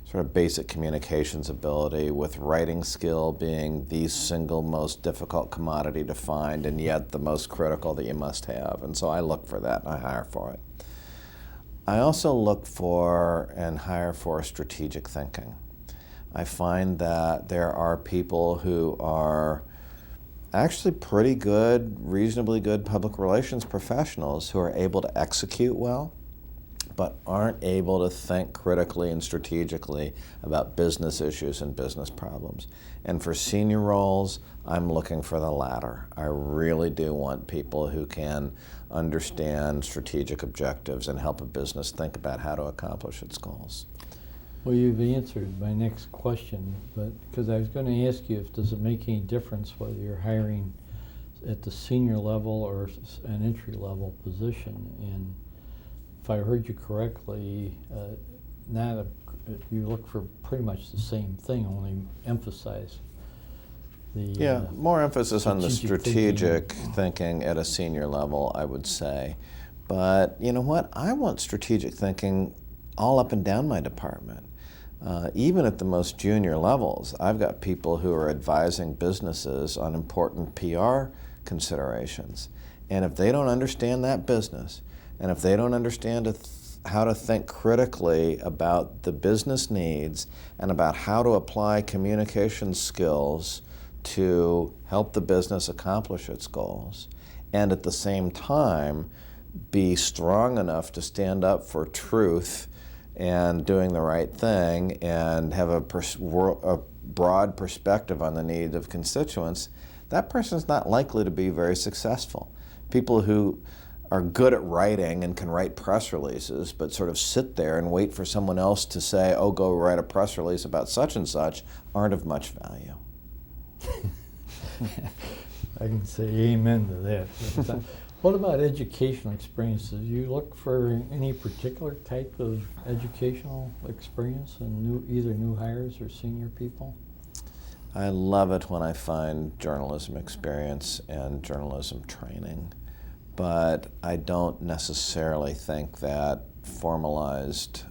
[SPEAKER 2] sort of basic communications ability, with writing skill being the single most difficult commodity to find, and yet the most critical that you must have. And so I look for that, and I hire for it. I also look for and hire for strategic thinking. I find that there are people who are actually pretty good, reasonably good public relations professionals who are able to execute well, but aren't able to think critically and strategically about business issues and business problems. And for senior roles, I'm looking for the latter. I really do want people who can understand strategic objectives and help a business think about how to accomplish its goals.
[SPEAKER 1] Well, you've answered my next question, but because I was going to ask you, does it make any difference whether you're hiring at the senior level or an entry-level position? And if I heard you correctly, you look for pretty much the same thing, only emphasize the
[SPEAKER 2] more emphasis on the strategic
[SPEAKER 1] thinking.
[SPEAKER 2] thinking at a senior level, I would say. But you know what? I want strategic thinking all up and down my department. Even at the most junior levels, I've got people who are advising businesses on important PR considerations. And if they don't understand that business, and if they don't understand how to think critically about the business needs and about how to apply communication skills to help the business accomplish its goals, and at the same time be strong enough to stand up for truth and doing the right thing and have a broad perspective on the needs of constituents, that person's not likely to be very successful. People who are good at writing and can write press releases, but sort of sit there and wait for someone else to say, oh, go write a press release about such and such, aren't of much value.
[SPEAKER 1] I can say amen to that. What about educational experiences? Do you look for any particular type of educational experience in either new hires or senior people?
[SPEAKER 2] I love it when I find journalism experience and journalism training, but I don't necessarily think that formalized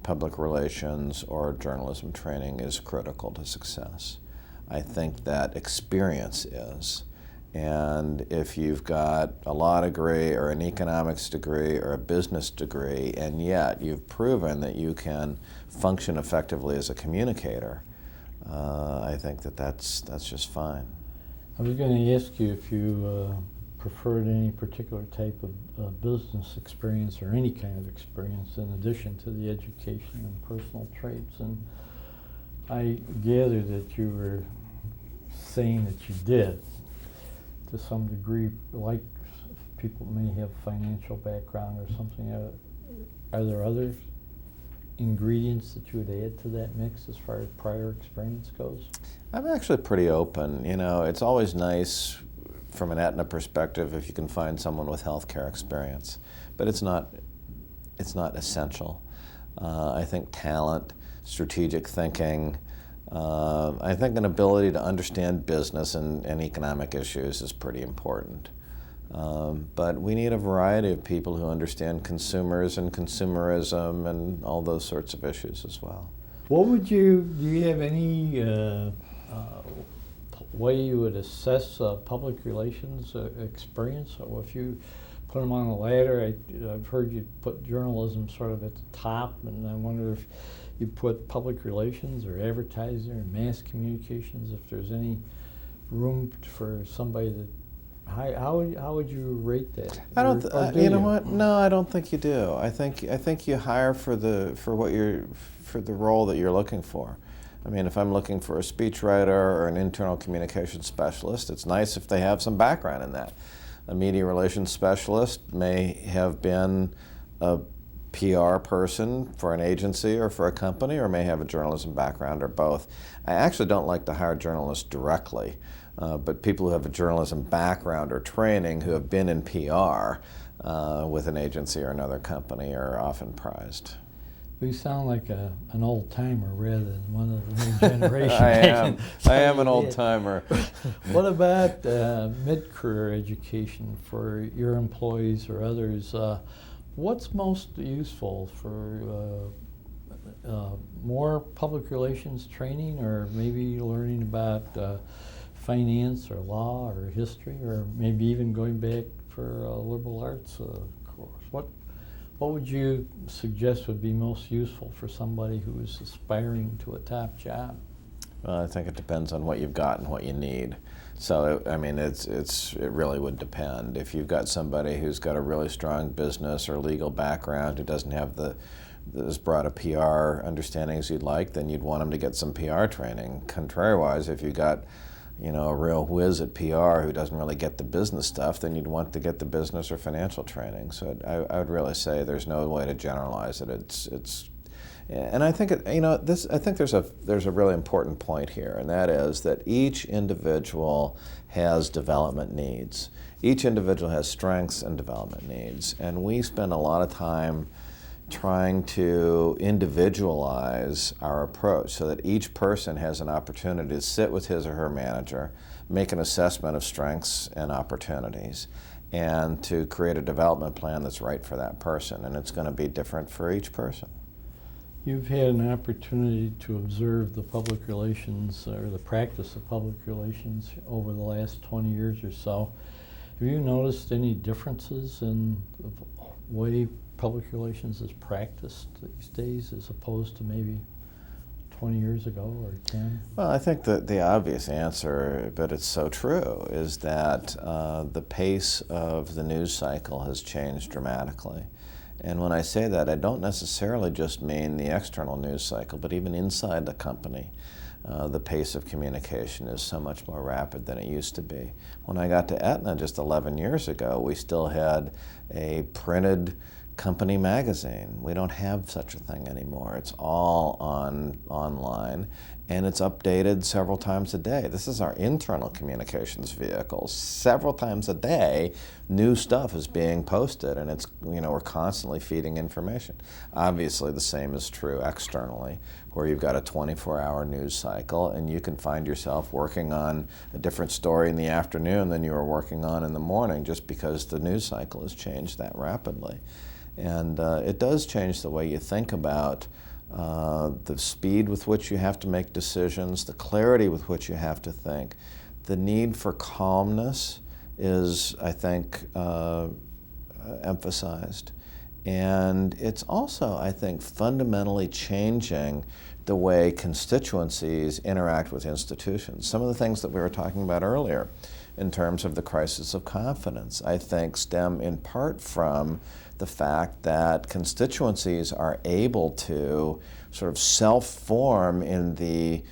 [SPEAKER 2] public relations or journalism training is critical to success. I think that experience is. And if you've got a law degree or an economics degree or a business degree, and yet you've proven that you can function effectively as a communicator, I think that's just fine.
[SPEAKER 1] I was going to ask you if you preferred any particular type of business experience or any kind of experience in addition to the education and personal traits. And I gather that you were saying that you did, to some degree, like people may have financial background or something. Are there other ingredients that you would add to that mix as far as prior experience goes?
[SPEAKER 2] I'm actually pretty open. It's always nice from an Aetna perspective if you can find someone with healthcare experience, but it's not essential. I think talent, strategic thinking, I think an ability to understand business and economic issues is pretty important. But we need a variety of people who understand consumers and consumerism and all those sorts of issues as well.
[SPEAKER 1] Do you have any way you would assess public relations experience? Or if you put them on a ladder, I've heard you put journalism sort of at the top, and I wonder if you put public relations or advertising or mass communications, if there's any room for somebody that, how would you rate that?
[SPEAKER 2] I don't. You know what? No, I don't think you do. I think you hire for the role that you're looking for. I mean, if I'm looking for a speechwriter or an internal communications specialist, it's nice if they have some background in that. A media relations specialist may have been a PR person for an agency or for a company, or may have a journalism background, or both. I actually don't like to hire journalists directly, but people who have a journalism background or training who have been in PR with an agency or another company are often prized.
[SPEAKER 1] You sound like an old timer rather than one of the new generation.
[SPEAKER 2] I am an old timer.
[SPEAKER 1] What about mid-career education for your employees or others? What's most useful for more public relations training, or maybe learning about finance or law or history, or maybe even going back for a liberal arts course? What would you suggest would be most useful for somebody who is aspiring to a top job?
[SPEAKER 2] Well, I think it depends on what you've got and what you need. So, I mean, it really would depend. If you've got somebody who's got a really strong business or legal background who doesn't have as broad a PR understanding as you'd like, then you'd want them to get some PR training. Contrariwise, if you got a real whiz at PR who doesn't really get the business stuff, then you'd want to get the business or financial training. So I would really say there's no way to generalize it. And I think I think there's a really important point here, and that is that each individual has development needs. Each individual has strengths and development needs, and we spend a lot of time trying to individualize our approach so that each person has an opportunity to sit with his or her manager, make an assessment of strengths and opportunities, and to create a development plan that's right for that person. And it's going to be different for each person.
[SPEAKER 1] You've had an opportunity to observe the public relations, or the practice of public relations, over the last 20 years or so. Have you noticed any differences in the way public relations is practiced these days as opposed to maybe 20 years ago or 10?
[SPEAKER 2] Well, I think that the obvious answer, but it's so true, is that the pace of the news cycle has changed dramatically. And when I say that, I don't necessarily just mean the external news cycle, but even inside the company. The pace of communication is so much more rapid than it used to be. When I got to Aetna just 11 years ago, we still had a printed company magazine. We don't have such a thing anymore. It's all online, and it's updated several times a day. This is our internal communications vehicle. Several times a day, new stuff is being posted, and it's, we're constantly feeding information. Obviously, the same is true externally, where you've got a 24-hour news cycle, and you can find yourself working on a different story in the afternoon than you were working on in the morning, just because the news cycle has changed that rapidly. And it does change the way you think about the speed with which you have to make decisions, the clarity with which you have to think. The need for calmness is, I think, emphasized. And it's also, I think, fundamentally changing the way constituencies interact with institutions. Some of the things that we were talking about earlier in terms of the crisis of confidence, I think, stem in part from the fact that constituencies are able to sort of self-form in the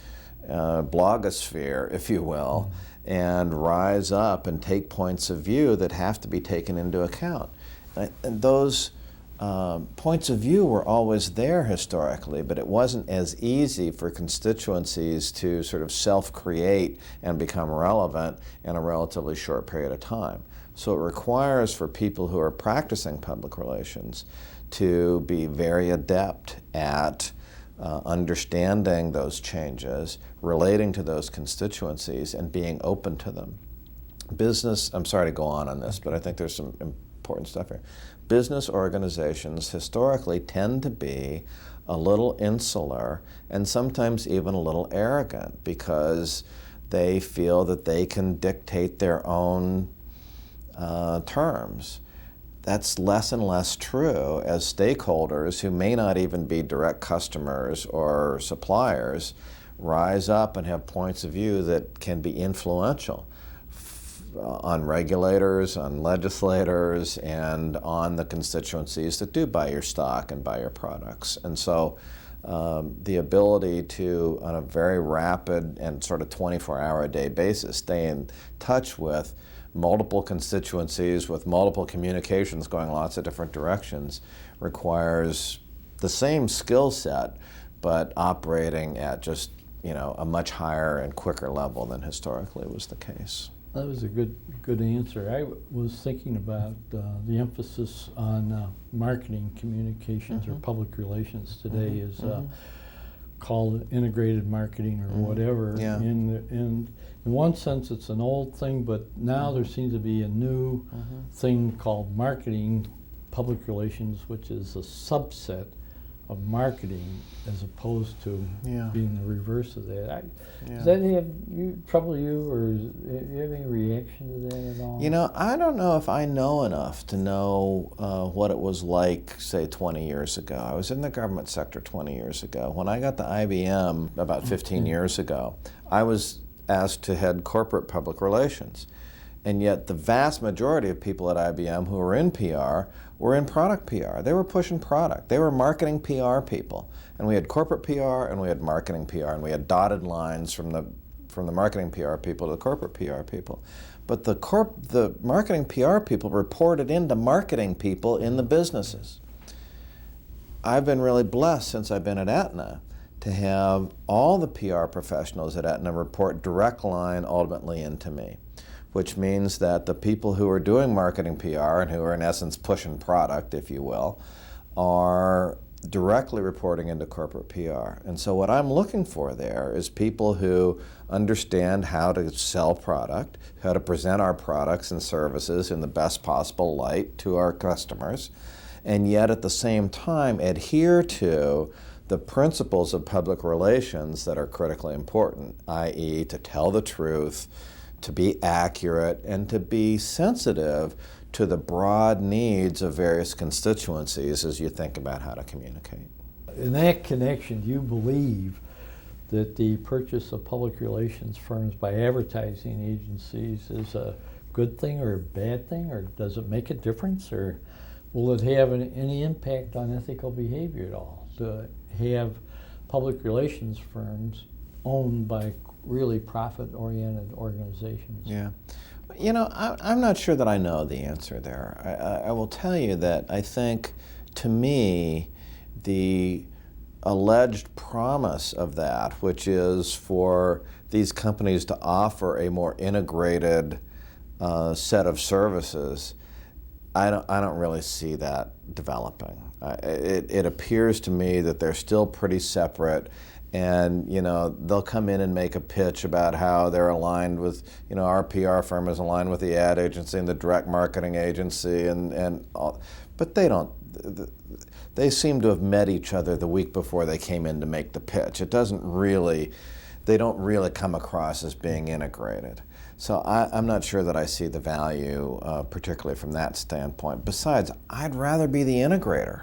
[SPEAKER 2] blogosphere, if you will, and rise up and take points of view that have to be taken into account. And those points of view were always there historically, but it wasn't as easy for constituencies to sort of self-create and become relevant in a relatively short period of time. So it requires for people who are practicing public relations to be very adept at understanding those changes, relating to those constituencies, and being open to them. Business, I'm sorry to go on this, but I think there's some important stuff here. Business organizations historically tend to be a little insular and sometimes even a little arrogant because they feel that they can dictate their own terms. That's less and less true as stakeholders who may not even be direct customers or suppliers rise up and have points of view that can be influential on regulators, on legislators, and on the constituencies that do buy your stock and buy your products. And so the ability to, on a very rapid and sort of 24-hour-a-day basis, stay in touch with multiple constituencies with multiple communications going lots of different directions requires the same skill set, but operating at just, a much higher and quicker level than historically was the case.
[SPEAKER 1] That was a good answer. I was thinking about the emphasis on marketing communications or public relations today is called integrated marketing or whatever.
[SPEAKER 2] Yeah.
[SPEAKER 1] And in one sense, it's an old thing, but now there seems to be a new thing called marketing public relations, which is a subset of marketing as opposed to being the reverse of that. Does that have trouble you, or do you have any reaction to that at all?
[SPEAKER 2] I don't know if I know enough to know what it was like, say, 20 years ago. I was in the government sector 20 years ago. When I got to IBM about 15 years ago, I was asked to head corporate public relations. And yet the vast majority of people at IBM who were in PR were in product PR. They were pushing product. They were marketing PR people. And we had corporate PR and we had marketing PR, and we had dotted lines from the marketing PR people to the corporate PR people. But the marketing PR people reported into marketing people in the businesses. I've been really blessed since I've been at Aetna to have all the PR professionals at Aetna report direct line ultimately into me, which means that the people who are doing marketing PR and who are in essence pushing product, if you will, are directly reporting into corporate PR. And so what I'm looking for there is people who understand how to sell product, how to present our products and services in the best possible light to our customers, and yet at the same time adhere to the principles of public relations that are critically important, i.e. to tell the truth, to be accurate, and to be sensitive to the broad needs of various constituencies as you think about how to communicate.
[SPEAKER 1] In that connection, do you believe that the purchase of public relations firms by advertising agencies is a good thing or a bad thing, or does it make a difference, or will it have any impact on ethical behavior at all to have public relations firms owned by really profit-oriented organizations?
[SPEAKER 2] Yeah. I'm not sure that I know the answer there. I will tell you that I think, to me, the alleged promise of that, which is for these companies to offer a more integrated set of services, I don't really see that developing. It appears to me that they're still pretty separate, and they'll come in and make a pitch about how they're aligned with, our PR firm is aligned with the ad agency and the direct marketing agency, and all, but they seem to have met each other the week before they came in to make the pitch. They don't really come across as being integrated. So I'm not sure that I see the value, particularly from that standpoint. Besides, I'd rather be the integrator.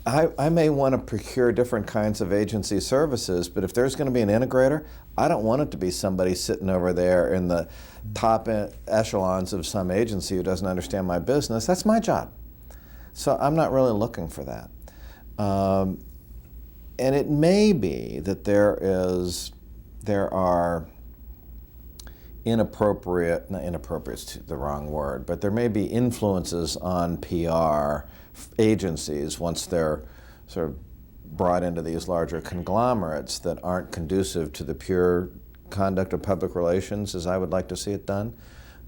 [SPEAKER 2] I may want to procure different kinds of agency services, but if there's going to be an integrator, I don't want it to be somebody sitting over there in the top echelons of some agency who doesn't understand my business. That's my job. So I'm not really looking for that. And it may be that there are inappropriate, not inappropriate is the wrong word, but there may be influences on PR agencies once they're sort of brought into these larger conglomerates that aren't conducive to the pure conduct of public relations as I would like to see it done.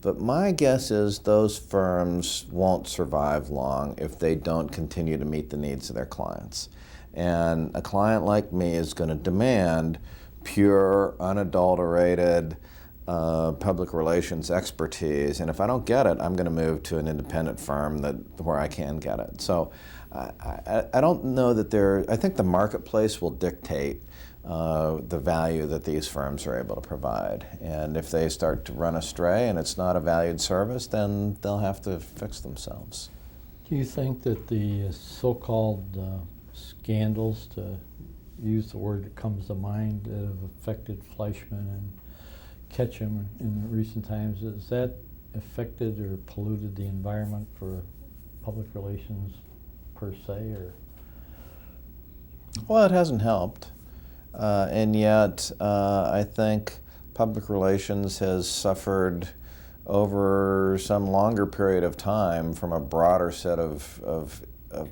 [SPEAKER 2] But my guess is those firms won't survive long if they don't continue to meet the needs of their clients. And a client like me is going to demand pure, unadulterated public relations expertise. And if I don't get it, I'm going to move to an independent firm where I can get it. So I don't know that I think the marketplace will dictate the value that these firms are able to provide. And if they start to run astray and it's not a valued service, then they'll have to fix themselves.
[SPEAKER 1] Do you think that the so-called scandals, to use the word that comes to mind, that have affected Fleischman and Ketchum in recent times, has that affected or polluted the environment for public relations per se? Or?
[SPEAKER 2] Well, it hasn't helped. And yet, I think public relations has suffered over some longer period of time from a broader set of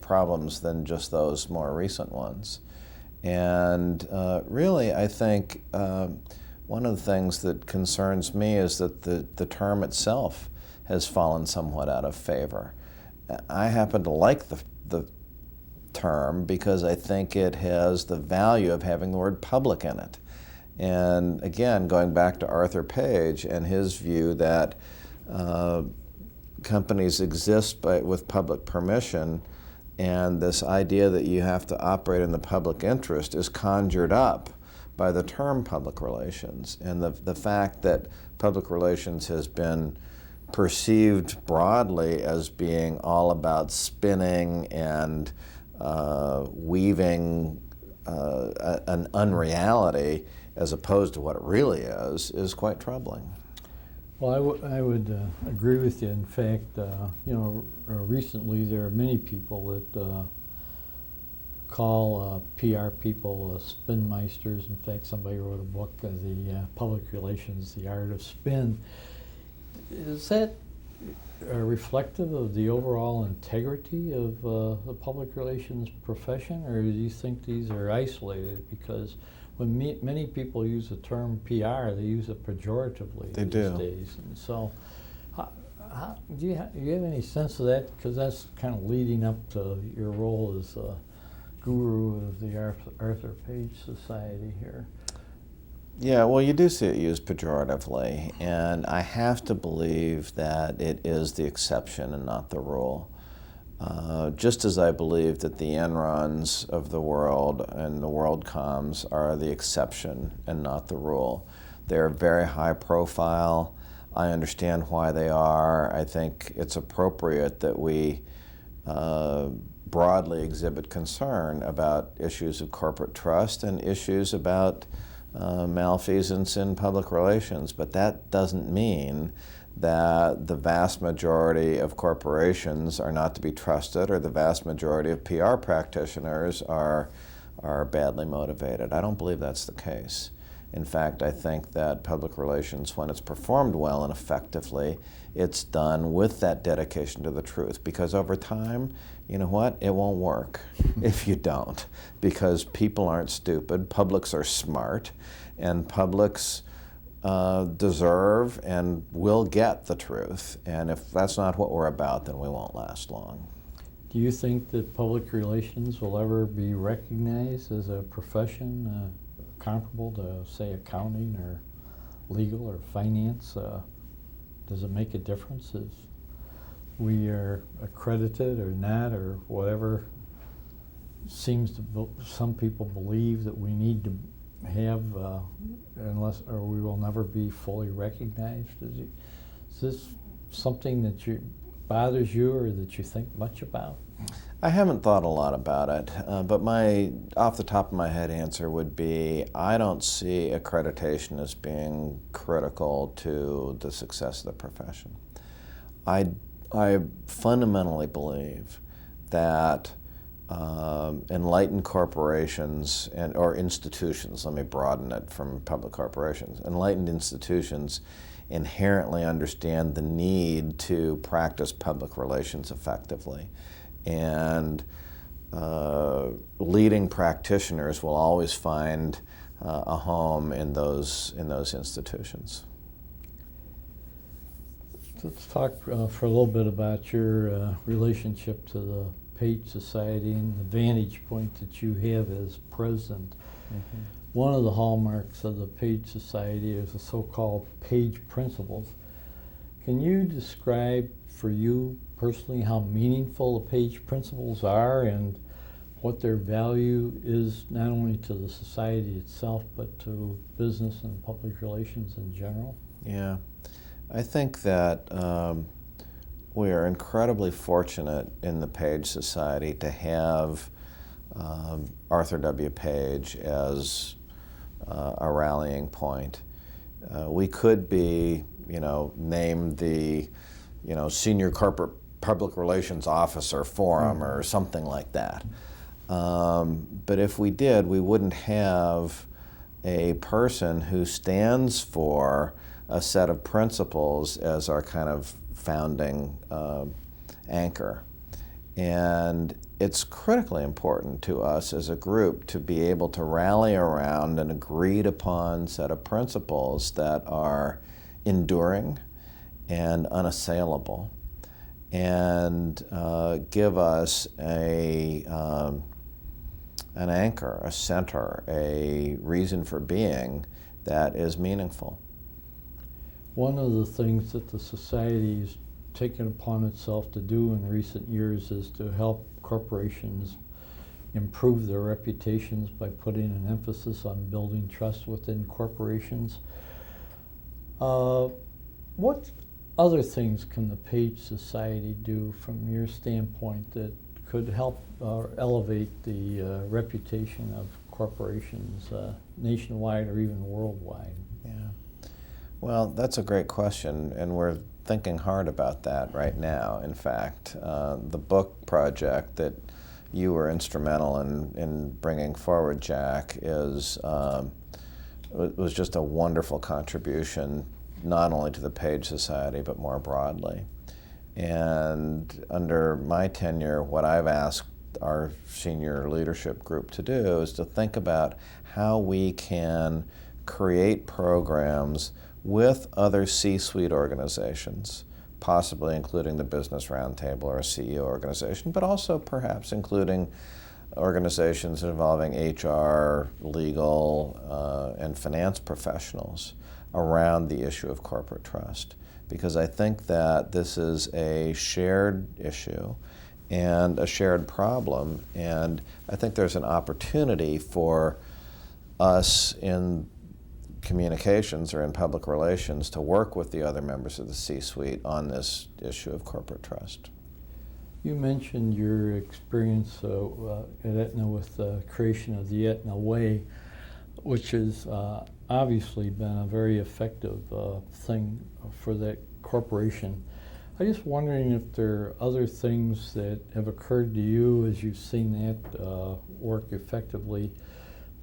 [SPEAKER 2] problems than just those more recent ones. And really, I think one of the things that concerns me is that the term itself has fallen somewhat out of favor. I happen to like the term because I think it has the value of having the word public in it. And again, going back to Arthur Page and his view that companies exist with public permission, and this idea that you have to operate in the public interest is conjured up by the term public relations. And the fact that public relations has been perceived broadly as being all about spinning and weaving an unreality as opposed to what it really is quite troubling.
[SPEAKER 1] Well, I would agree with you. In fact, recently there are many people that call PR people spinmeisters. In fact, somebody wrote a book, the Public Relations, The Art of Spin. Is that reflective of the overall integrity of the public relations profession, or do you think these are isolated? Because when many people use the term PR, they use it pejoratively these days. And so, do you have any sense of that? Because that's kind of leading up to your role as a guru of the Arthur Page Society here.
[SPEAKER 2] Yeah, well, you do see it used pejoratively, and I have to believe that it is the exception and not the rule. Just as I believe that the Enrons of the world and the WorldComs are the exception and not the rule. They're very high profile. I understand why they are. I think it's appropriate that we broadly exhibit concern about issues of corporate trust and issues about malfeasance in public relations, but that doesn't mean that the vast majority of corporations are not to be trusted or the vast majority of PR practitioners are badly motivated. I don't believe that's the case. In fact, I think that public relations, when it's performed well and effectively, it's done with that dedication to the truth, because over time, you know what? It won't work if you don't, because people aren't stupid, publics are smart, and publics deserve and will get the truth. And if that's not what we're about, then we won't last long.
[SPEAKER 1] Do you think that public relations will ever be recognized as a profession comparable to, say, accounting or legal or finance? Does it make a difference if we are accredited or not, or whatever seems to some people believe that we need to have, unless, or we will never be fully recognized? Is this something that bothers you or that you think much about?
[SPEAKER 2] I haven't thought a lot about it, but my off the top of my head answer would be I don't see accreditation as being critical to the success of the profession. I fundamentally believe that enlightened corporations or institutions, let me broaden it from public corporations, enlightened institutions inherently understand the need to practice public relations effectively. And leading practitioners will always find a home in those institutions.
[SPEAKER 1] Let's talk for a little bit about your relationship to the Page Society and the vantage point that you have as president. Mm-hmm. One of the hallmarks of the Page Society is the so-called Page Principles. Can you describe for you personally how meaningful the Page Principles are and what their value is not only to the society itself but to business and public relations in general?
[SPEAKER 2] Yeah. I think that we are incredibly fortunate in the Page Society to have Arthur W. Page as a rallying point. We could be, named the, Senior Corporate Public Relations Officer Forum or something like that. But if we did, we wouldn't have a person who stands for a set of principles as our kind of founding anchor. And it's critically important to us as a group to be able to rally around an agreed upon set of principles that are enduring and unassailable and give us an anchor, a center, a reason for being that is meaningful.
[SPEAKER 1] One of the things that the Society's taken upon itself to do in recent years is to help corporations improve their reputations by putting an emphasis on building trust within corporations. What other things can the Page Society do from your standpoint that could help elevate the reputation of corporations nationwide or even worldwide?
[SPEAKER 2] Yeah. Well, that's a great question, and we're thinking hard about that right now. In fact, the book project that you were instrumental in bringing forward, Jack, was just a wonderful contribution, not only to the Page Society, but more broadly. And under my tenure, what I've asked our senior leadership group to do is to think about how we can create programs with other C-suite organizations, possibly including the Business Roundtable or a CEO organization, but also perhaps including organizations involving HR, legal, and finance professionals around the issue of corporate trust. Because I think that this is a shared issue and a shared problem, and I think there's an opportunity for us in communications or in public relations to work with the other members of the C-suite on this issue of corporate trust.
[SPEAKER 1] You mentioned your experience at Aetna with the creation of the Aetna Way, which has obviously been a very effective thing for that corporation. I'm just wondering if there are other things that have occurred to you as you've seen that work effectively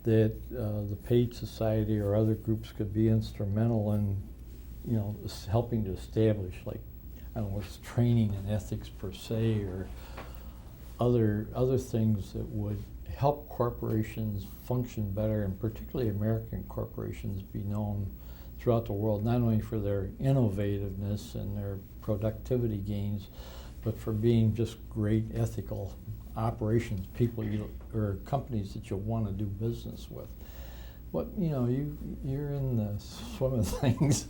[SPEAKER 1] that the Page Society or other groups could be instrumental in, helping to establish, like, I don't know, it's training and ethics per se, or other things that would help corporations function better, and particularly American corporations be known throughout the world, not only for their innovativeness and their productivity gains, but for being just great ethical operations, people or companies that you want to do business with. What you're in the swim of things.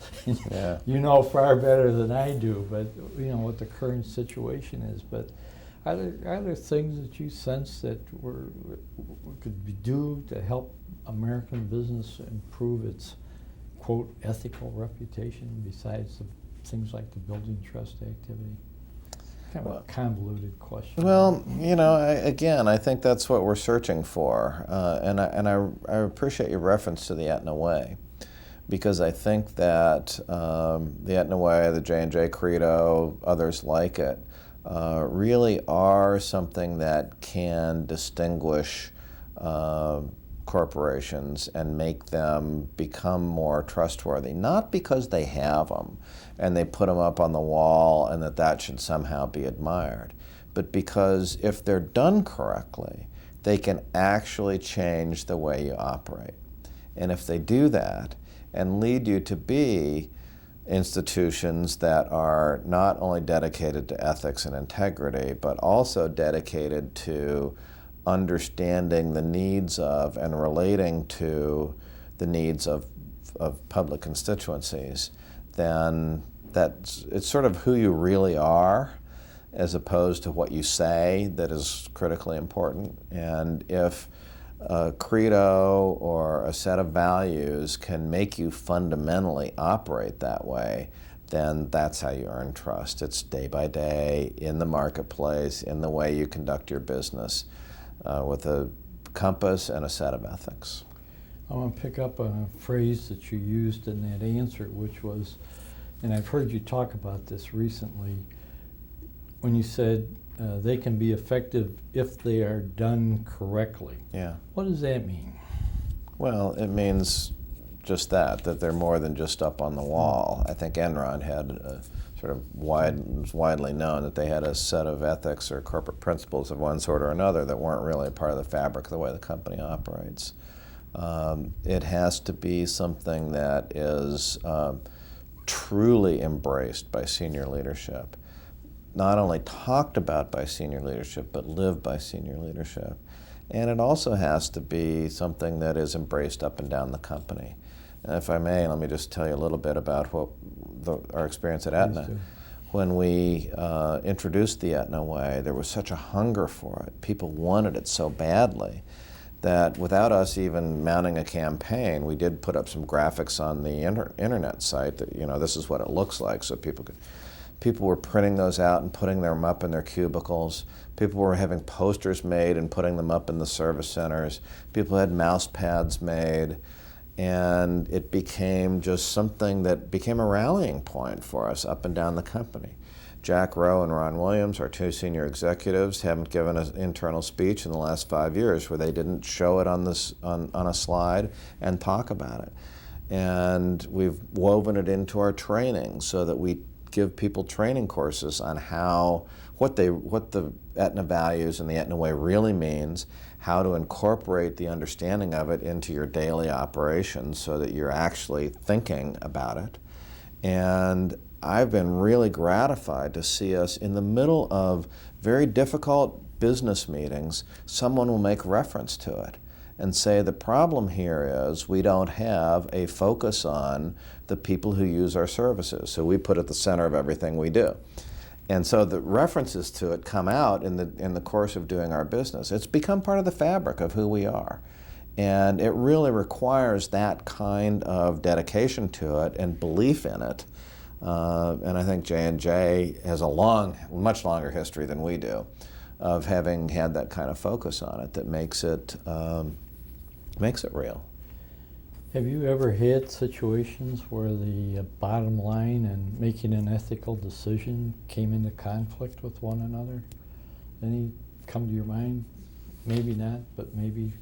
[SPEAKER 2] Yeah.
[SPEAKER 1] You know far better than I do, but what the current situation is. But are there things that you sense that could do to help American business improve its quote ethical reputation besides the things like the building trust activity? Kind of a convoluted question.
[SPEAKER 2] Well, I think that's what we're searching for, and I appreciate your reference to the Aetna Way, because I think that the Aetna Way, the J&J Credo, others like it, really are something that can distinguish corporations and make them become more trustworthy, not because they have them and they put them up on the wall and that should somehow be admired, but because if they're done correctly, they can actually change the way you operate. And if they do that and lead you to be institutions that are not only dedicated to ethics and integrity, but also dedicated to understanding the needs of and relating to the needs of public constituencies, then it's sort of who you really are as opposed to what you say that is critically important. And if a credo or a set of values can make you fundamentally operate that way, then that's how you earn trust. It's day by day, in the marketplace, in the way you conduct your business, with a compass and a set of ethics.
[SPEAKER 1] I want to pick up on a phrase that you used in that answer, which was, and I've heard you talk about this recently, when you said they can be effective if they are done correctly.
[SPEAKER 2] Yeah.
[SPEAKER 1] What does that mean?
[SPEAKER 2] Well, it means just that they're more than just up on the wall. I think Enron had a sort of was widely known that they had a set of ethics or corporate principles of one sort or another that weren't really a part of the fabric of the way the company operates. It has to be something that is truly embraced by senior leadership. Not only talked about by senior leadership, but lived by senior leadership. And it also has to be something that is embraced up and down the company. And if I may, let me just tell you a little bit about our experience at Aetna. When we introduced the Aetna Way, there was such a hunger for it. People wanted it so badly that without us even mounting a campaign, we did put up some graphics on the internet site that, this is what it looks like, so people were printing those out and putting them up in their cubicles. People were having posters made and putting them up in the service centers. People had mouse pads made. And it became just something that became a rallying point for us up and down the company. Jack Rowe and Ron Williams, our two senior executives, haven't given an internal speech in the last 5 years where they didn't show it on a slide and talk about it. And we've woven it into our training so that we give people training courses on what the Aetna values and the Aetna Way really means, how to incorporate the understanding of it into your daily operations so that you're actually thinking about it. And I've been really gratified to see us in the middle of very difficult business meetings, someone will make reference to it and say the problem here is we don't have a focus on the people who use our services. So we put at the center of everything we do. And so the references to it come out in the course of doing our business. It's become part of the fabric of who we are. And it really requires that kind of dedication to it and belief in it. And I think J&J has a much longer history than we do of having had that kind of focus on it that makes it real.
[SPEAKER 1] Have you ever had situations where the bottom line and making an ethical decision came into conflict with one another? Any come to your mind? Maybe not, but maybe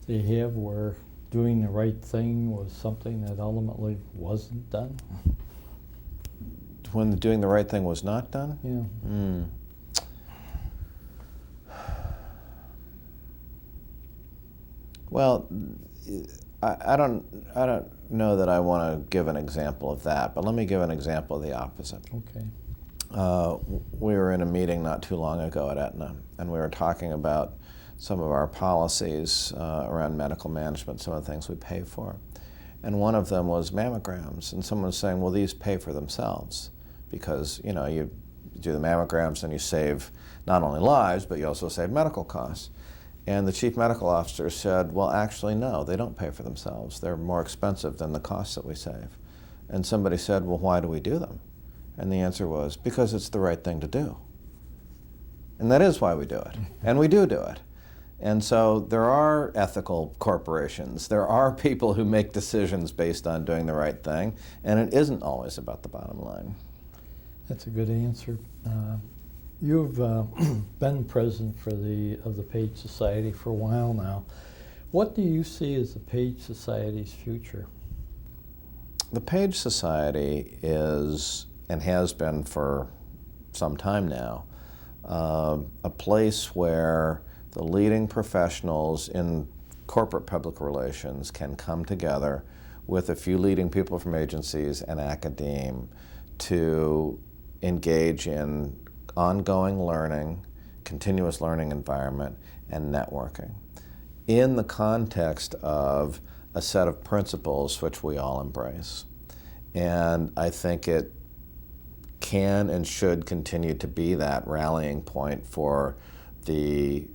[SPEAKER 1] they have, where doing the right thing was something that ultimately wasn't done?
[SPEAKER 2] When doing the right thing was not done?
[SPEAKER 1] Yeah.
[SPEAKER 2] Well, I don't know that I want to give an example of that, but let me give an example of the opposite.
[SPEAKER 1] Okay.
[SPEAKER 2] We were in a meeting not too long ago at Aetna, and we were talking about some of our policies around medical management, some of the things we pay for. And one of them was mammograms, and someone was saying, well, these pay for themselves because, you do the mammograms and you save not only lives, but you also save medical costs. And the chief medical officer said, well, actually, no, they don't pay for themselves. They're more expensive than the costs that we save. And somebody said, well, why do we do them? And the answer was, because it's the right thing to do. And that is why we do it. And we do it. And so there are ethical corporations. There are people who make decisions based on doing the right thing. And it isn't always about the bottom line.
[SPEAKER 1] That's a good answer. You've been president of the Page Society for a while now. What do you see as the Page Society's future?
[SPEAKER 2] The Page Society is, and has been for some time now, a place where the leading professionals in corporate public relations can come together with a few leading people from agencies and academe to engage in ongoing learning, continuous learning environment, and networking in the context of a set of principles which we all embrace. And I think it can and should continue to be that rallying point for the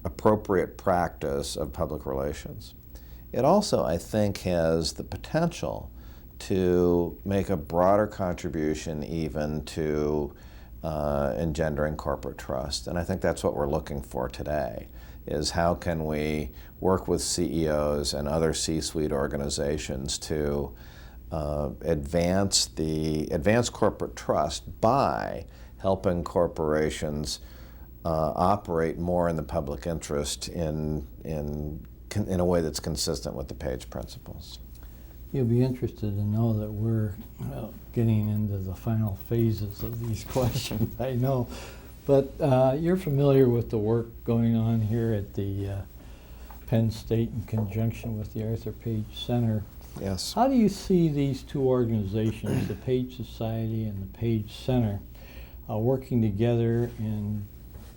[SPEAKER 2] appropriate practice of public relations. It also, I think, has the potential to make a broader contribution even to engendering corporate trust. And I think that's what we're looking for today, is how can we work with CEOs and other C-suite organizations to advance corporate trust by helping corporations operate more in the public interest in a way that's consistent with the Page principles.
[SPEAKER 1] You'll be interested to know that we're getting into the final phases of these questions, I know. But you're familiar with the work going on here at the Penn State in conjunction with the Arthur Page Center.
[SPEAKER 2] Yes.
[SPEAKER 1] How do you see these two organizations, the Page Society and the Page Center, working together, and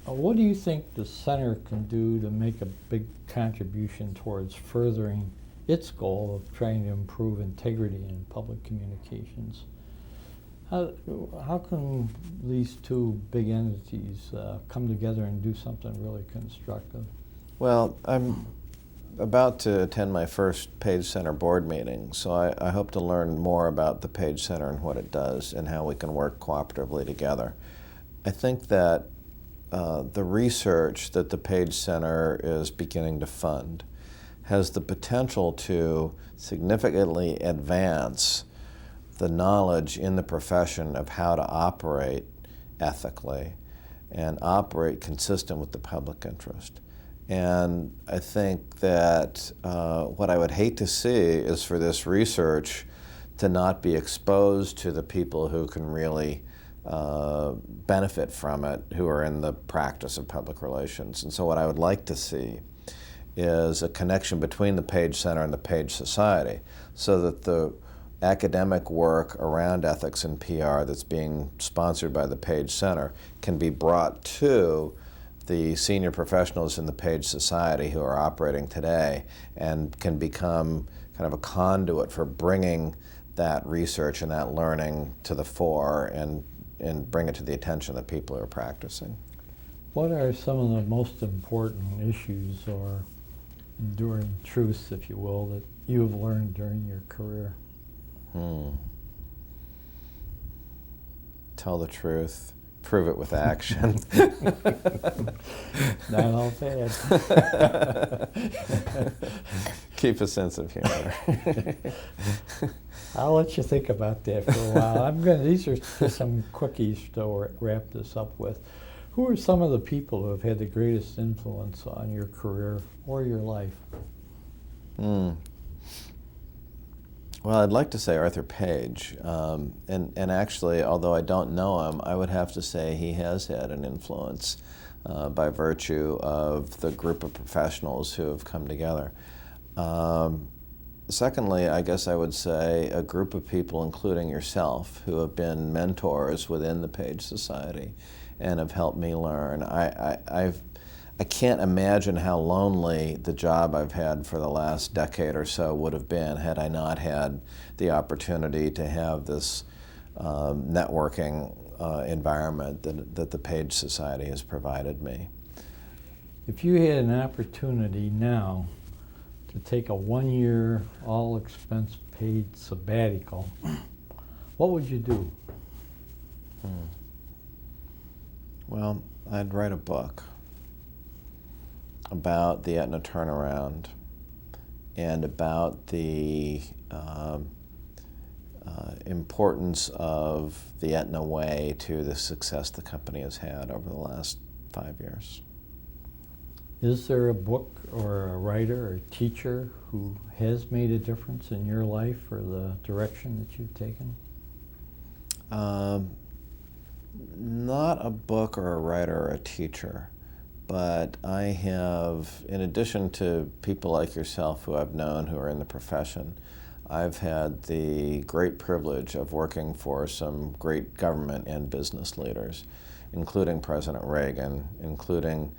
[SPEAKER 1] what do you think the center can do to make a big contribution towards furthering its goal of trying to improve integrity in public communications? How can these two big entities come together and do something really constructive?
[SPEAKER 2] Well, I'm about to attend my first Page Center board meeting, so I hope to learn more about the Page Center and what it does and how we can work cooperatively together. I think that the research that the Page Center is beginning to fund has the potential to significantly advance the knowledge in the profession of how to operate ethically and operate consistent with the public interest. And I think that what I would hate to see is for this research to not be exposed to the people who can really benefit from it, who are in the practice of public relations. And so what I would like to see is a connection between the Page Center and the Page Society, so that the academic work around ethics and PR that's being sponsored by the Page Center can be brought to the senior professionals in the Page Society who are operating today, and can become kind of a conduit for bringing that research and that learning to the fore and bring it to the attention of the people who are practicing.
[SPEAKER 1] What are some of the most important issues or enduring truths, if you will, that you have learned during your career?
[SPEAKER 2] Tell the truth, prove it with action.
[SPEAKER 1] Not all bad.
[SPEAKER 2] Keep a sense of humor.
[SPEAKER 1] I'll let you think about that for a while. These are just some quickies to wrap this up with. Who are some of the people who have had the greatest influence on your career or your life?
[SPEAKER 2] Well, I'd like to say Arthur Page, and actually, although I don't know him, I would have to say he has had an influence by virtue of the group of professionals who have come together. Secondly, I guess I would say a group of people, including yourself, who have been mentors within the Page Society and have helped me learn. I can't imagine how lonely the job I've had for the last decade or so would have been had I not had the opportunity to have this networking environment that the Page Society has provided me.
[SPEAKER 1] If you had an opportunity now to take a one-year, all-expense-paid sabbatical, what would you do?
[SPEAKER 2] Well, I'd write a book about the Aetna turnaround and about the importance of the Aetna way to the success the company has had over the last 5 years.
[SPEAKER 1] Is there a book or a writer or teacher who has made a difference in your life or the direction that you've taken?
[SPEAKER 2] Not a book or a writer or a teacher, but I have, in addition to people like yourself who I've known who are in the profession, I've had the great privilege of working for some great government and business leaders, including President Reagan, including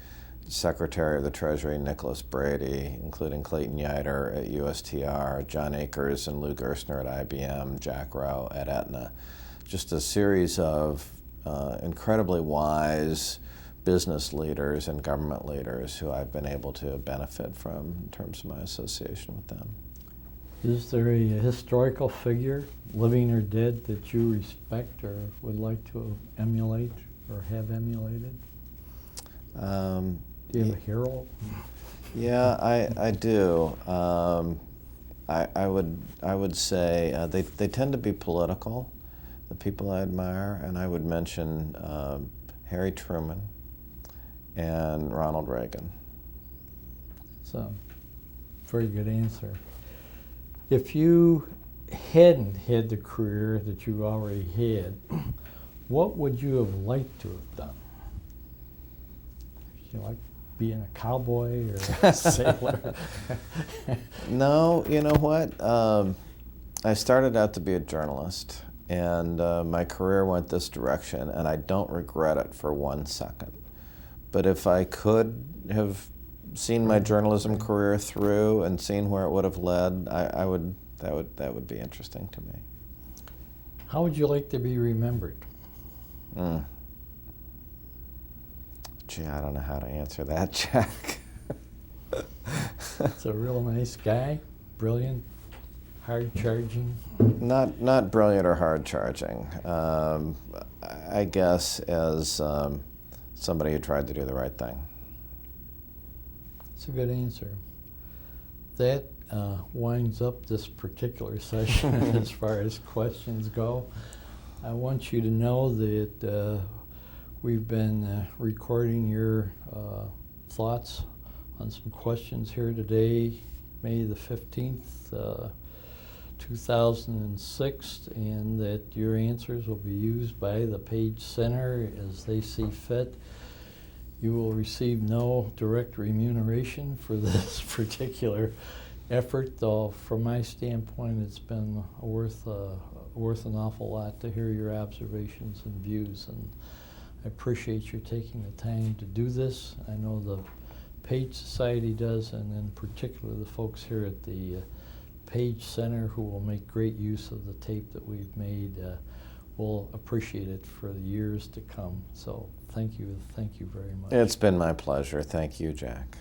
[SPEAKER 2] Secretary of the Treasury Nicholas Brady, including Clayton Yiter at USTR, John Akers and Lou Gerstner at IBM, Jack Rowe at Aetna. Just a series of incredibly wise business leaders and government leaders who I've been able to benefit from in terms of my association with them.
[SPEAKER 1] Is there a historical figure, living or dead, that you respect or would like to emulate or have emulated? Do you have a hero?
[SPEAKER 2] Yeah, I do. I would say they tend to be political, the people I admire, and I would mention Harry Truman and Ronald Reagan.
[SPEAKER 1] It's a very good answer. If you hadn't had the career that you already had, what would you have liked to have done? Would you like being a cowboy or a sailor?
[SPEAKER 2] No, you know what? I started out to be a journalist, and my career went this direction, and I don't regret it for 1 second. But if I could have seen my journalism career through and seen where it would have led, that would be interesting to me.
[SPEAKER 1] How would you like to be remembered?
[SPEAKER 2] Gee, I don't know how to answer that, Jack.
[SPEAKER 1] It's a real nice guy, brilliant, hard-charging.
[SPEAKER 2] Not brilliant or hard-charging. I guess as somebody who tried to do the right thing.
[SPEAKER 1] That's a good answer. That winds up this particular session as far as questions go. I want you to know that we've been recording your thoughts on some questions here today, May the 15th, 2006, and that your answers will be used by the Page Center as they see fit. You will receive no direct remuneration for this particular effort, though from my standpoint it's been worth an awful lot to hear your observations and views, and I appreciate you taking the time to do this. I know the Page Society does, and in particular the folks here at the Page Center, who will make great use of the tape that we've made, will appreciate it for the years to come. So thank you very much.
[SPEAKER 2] It's been my pleasure. Thank you, Jack.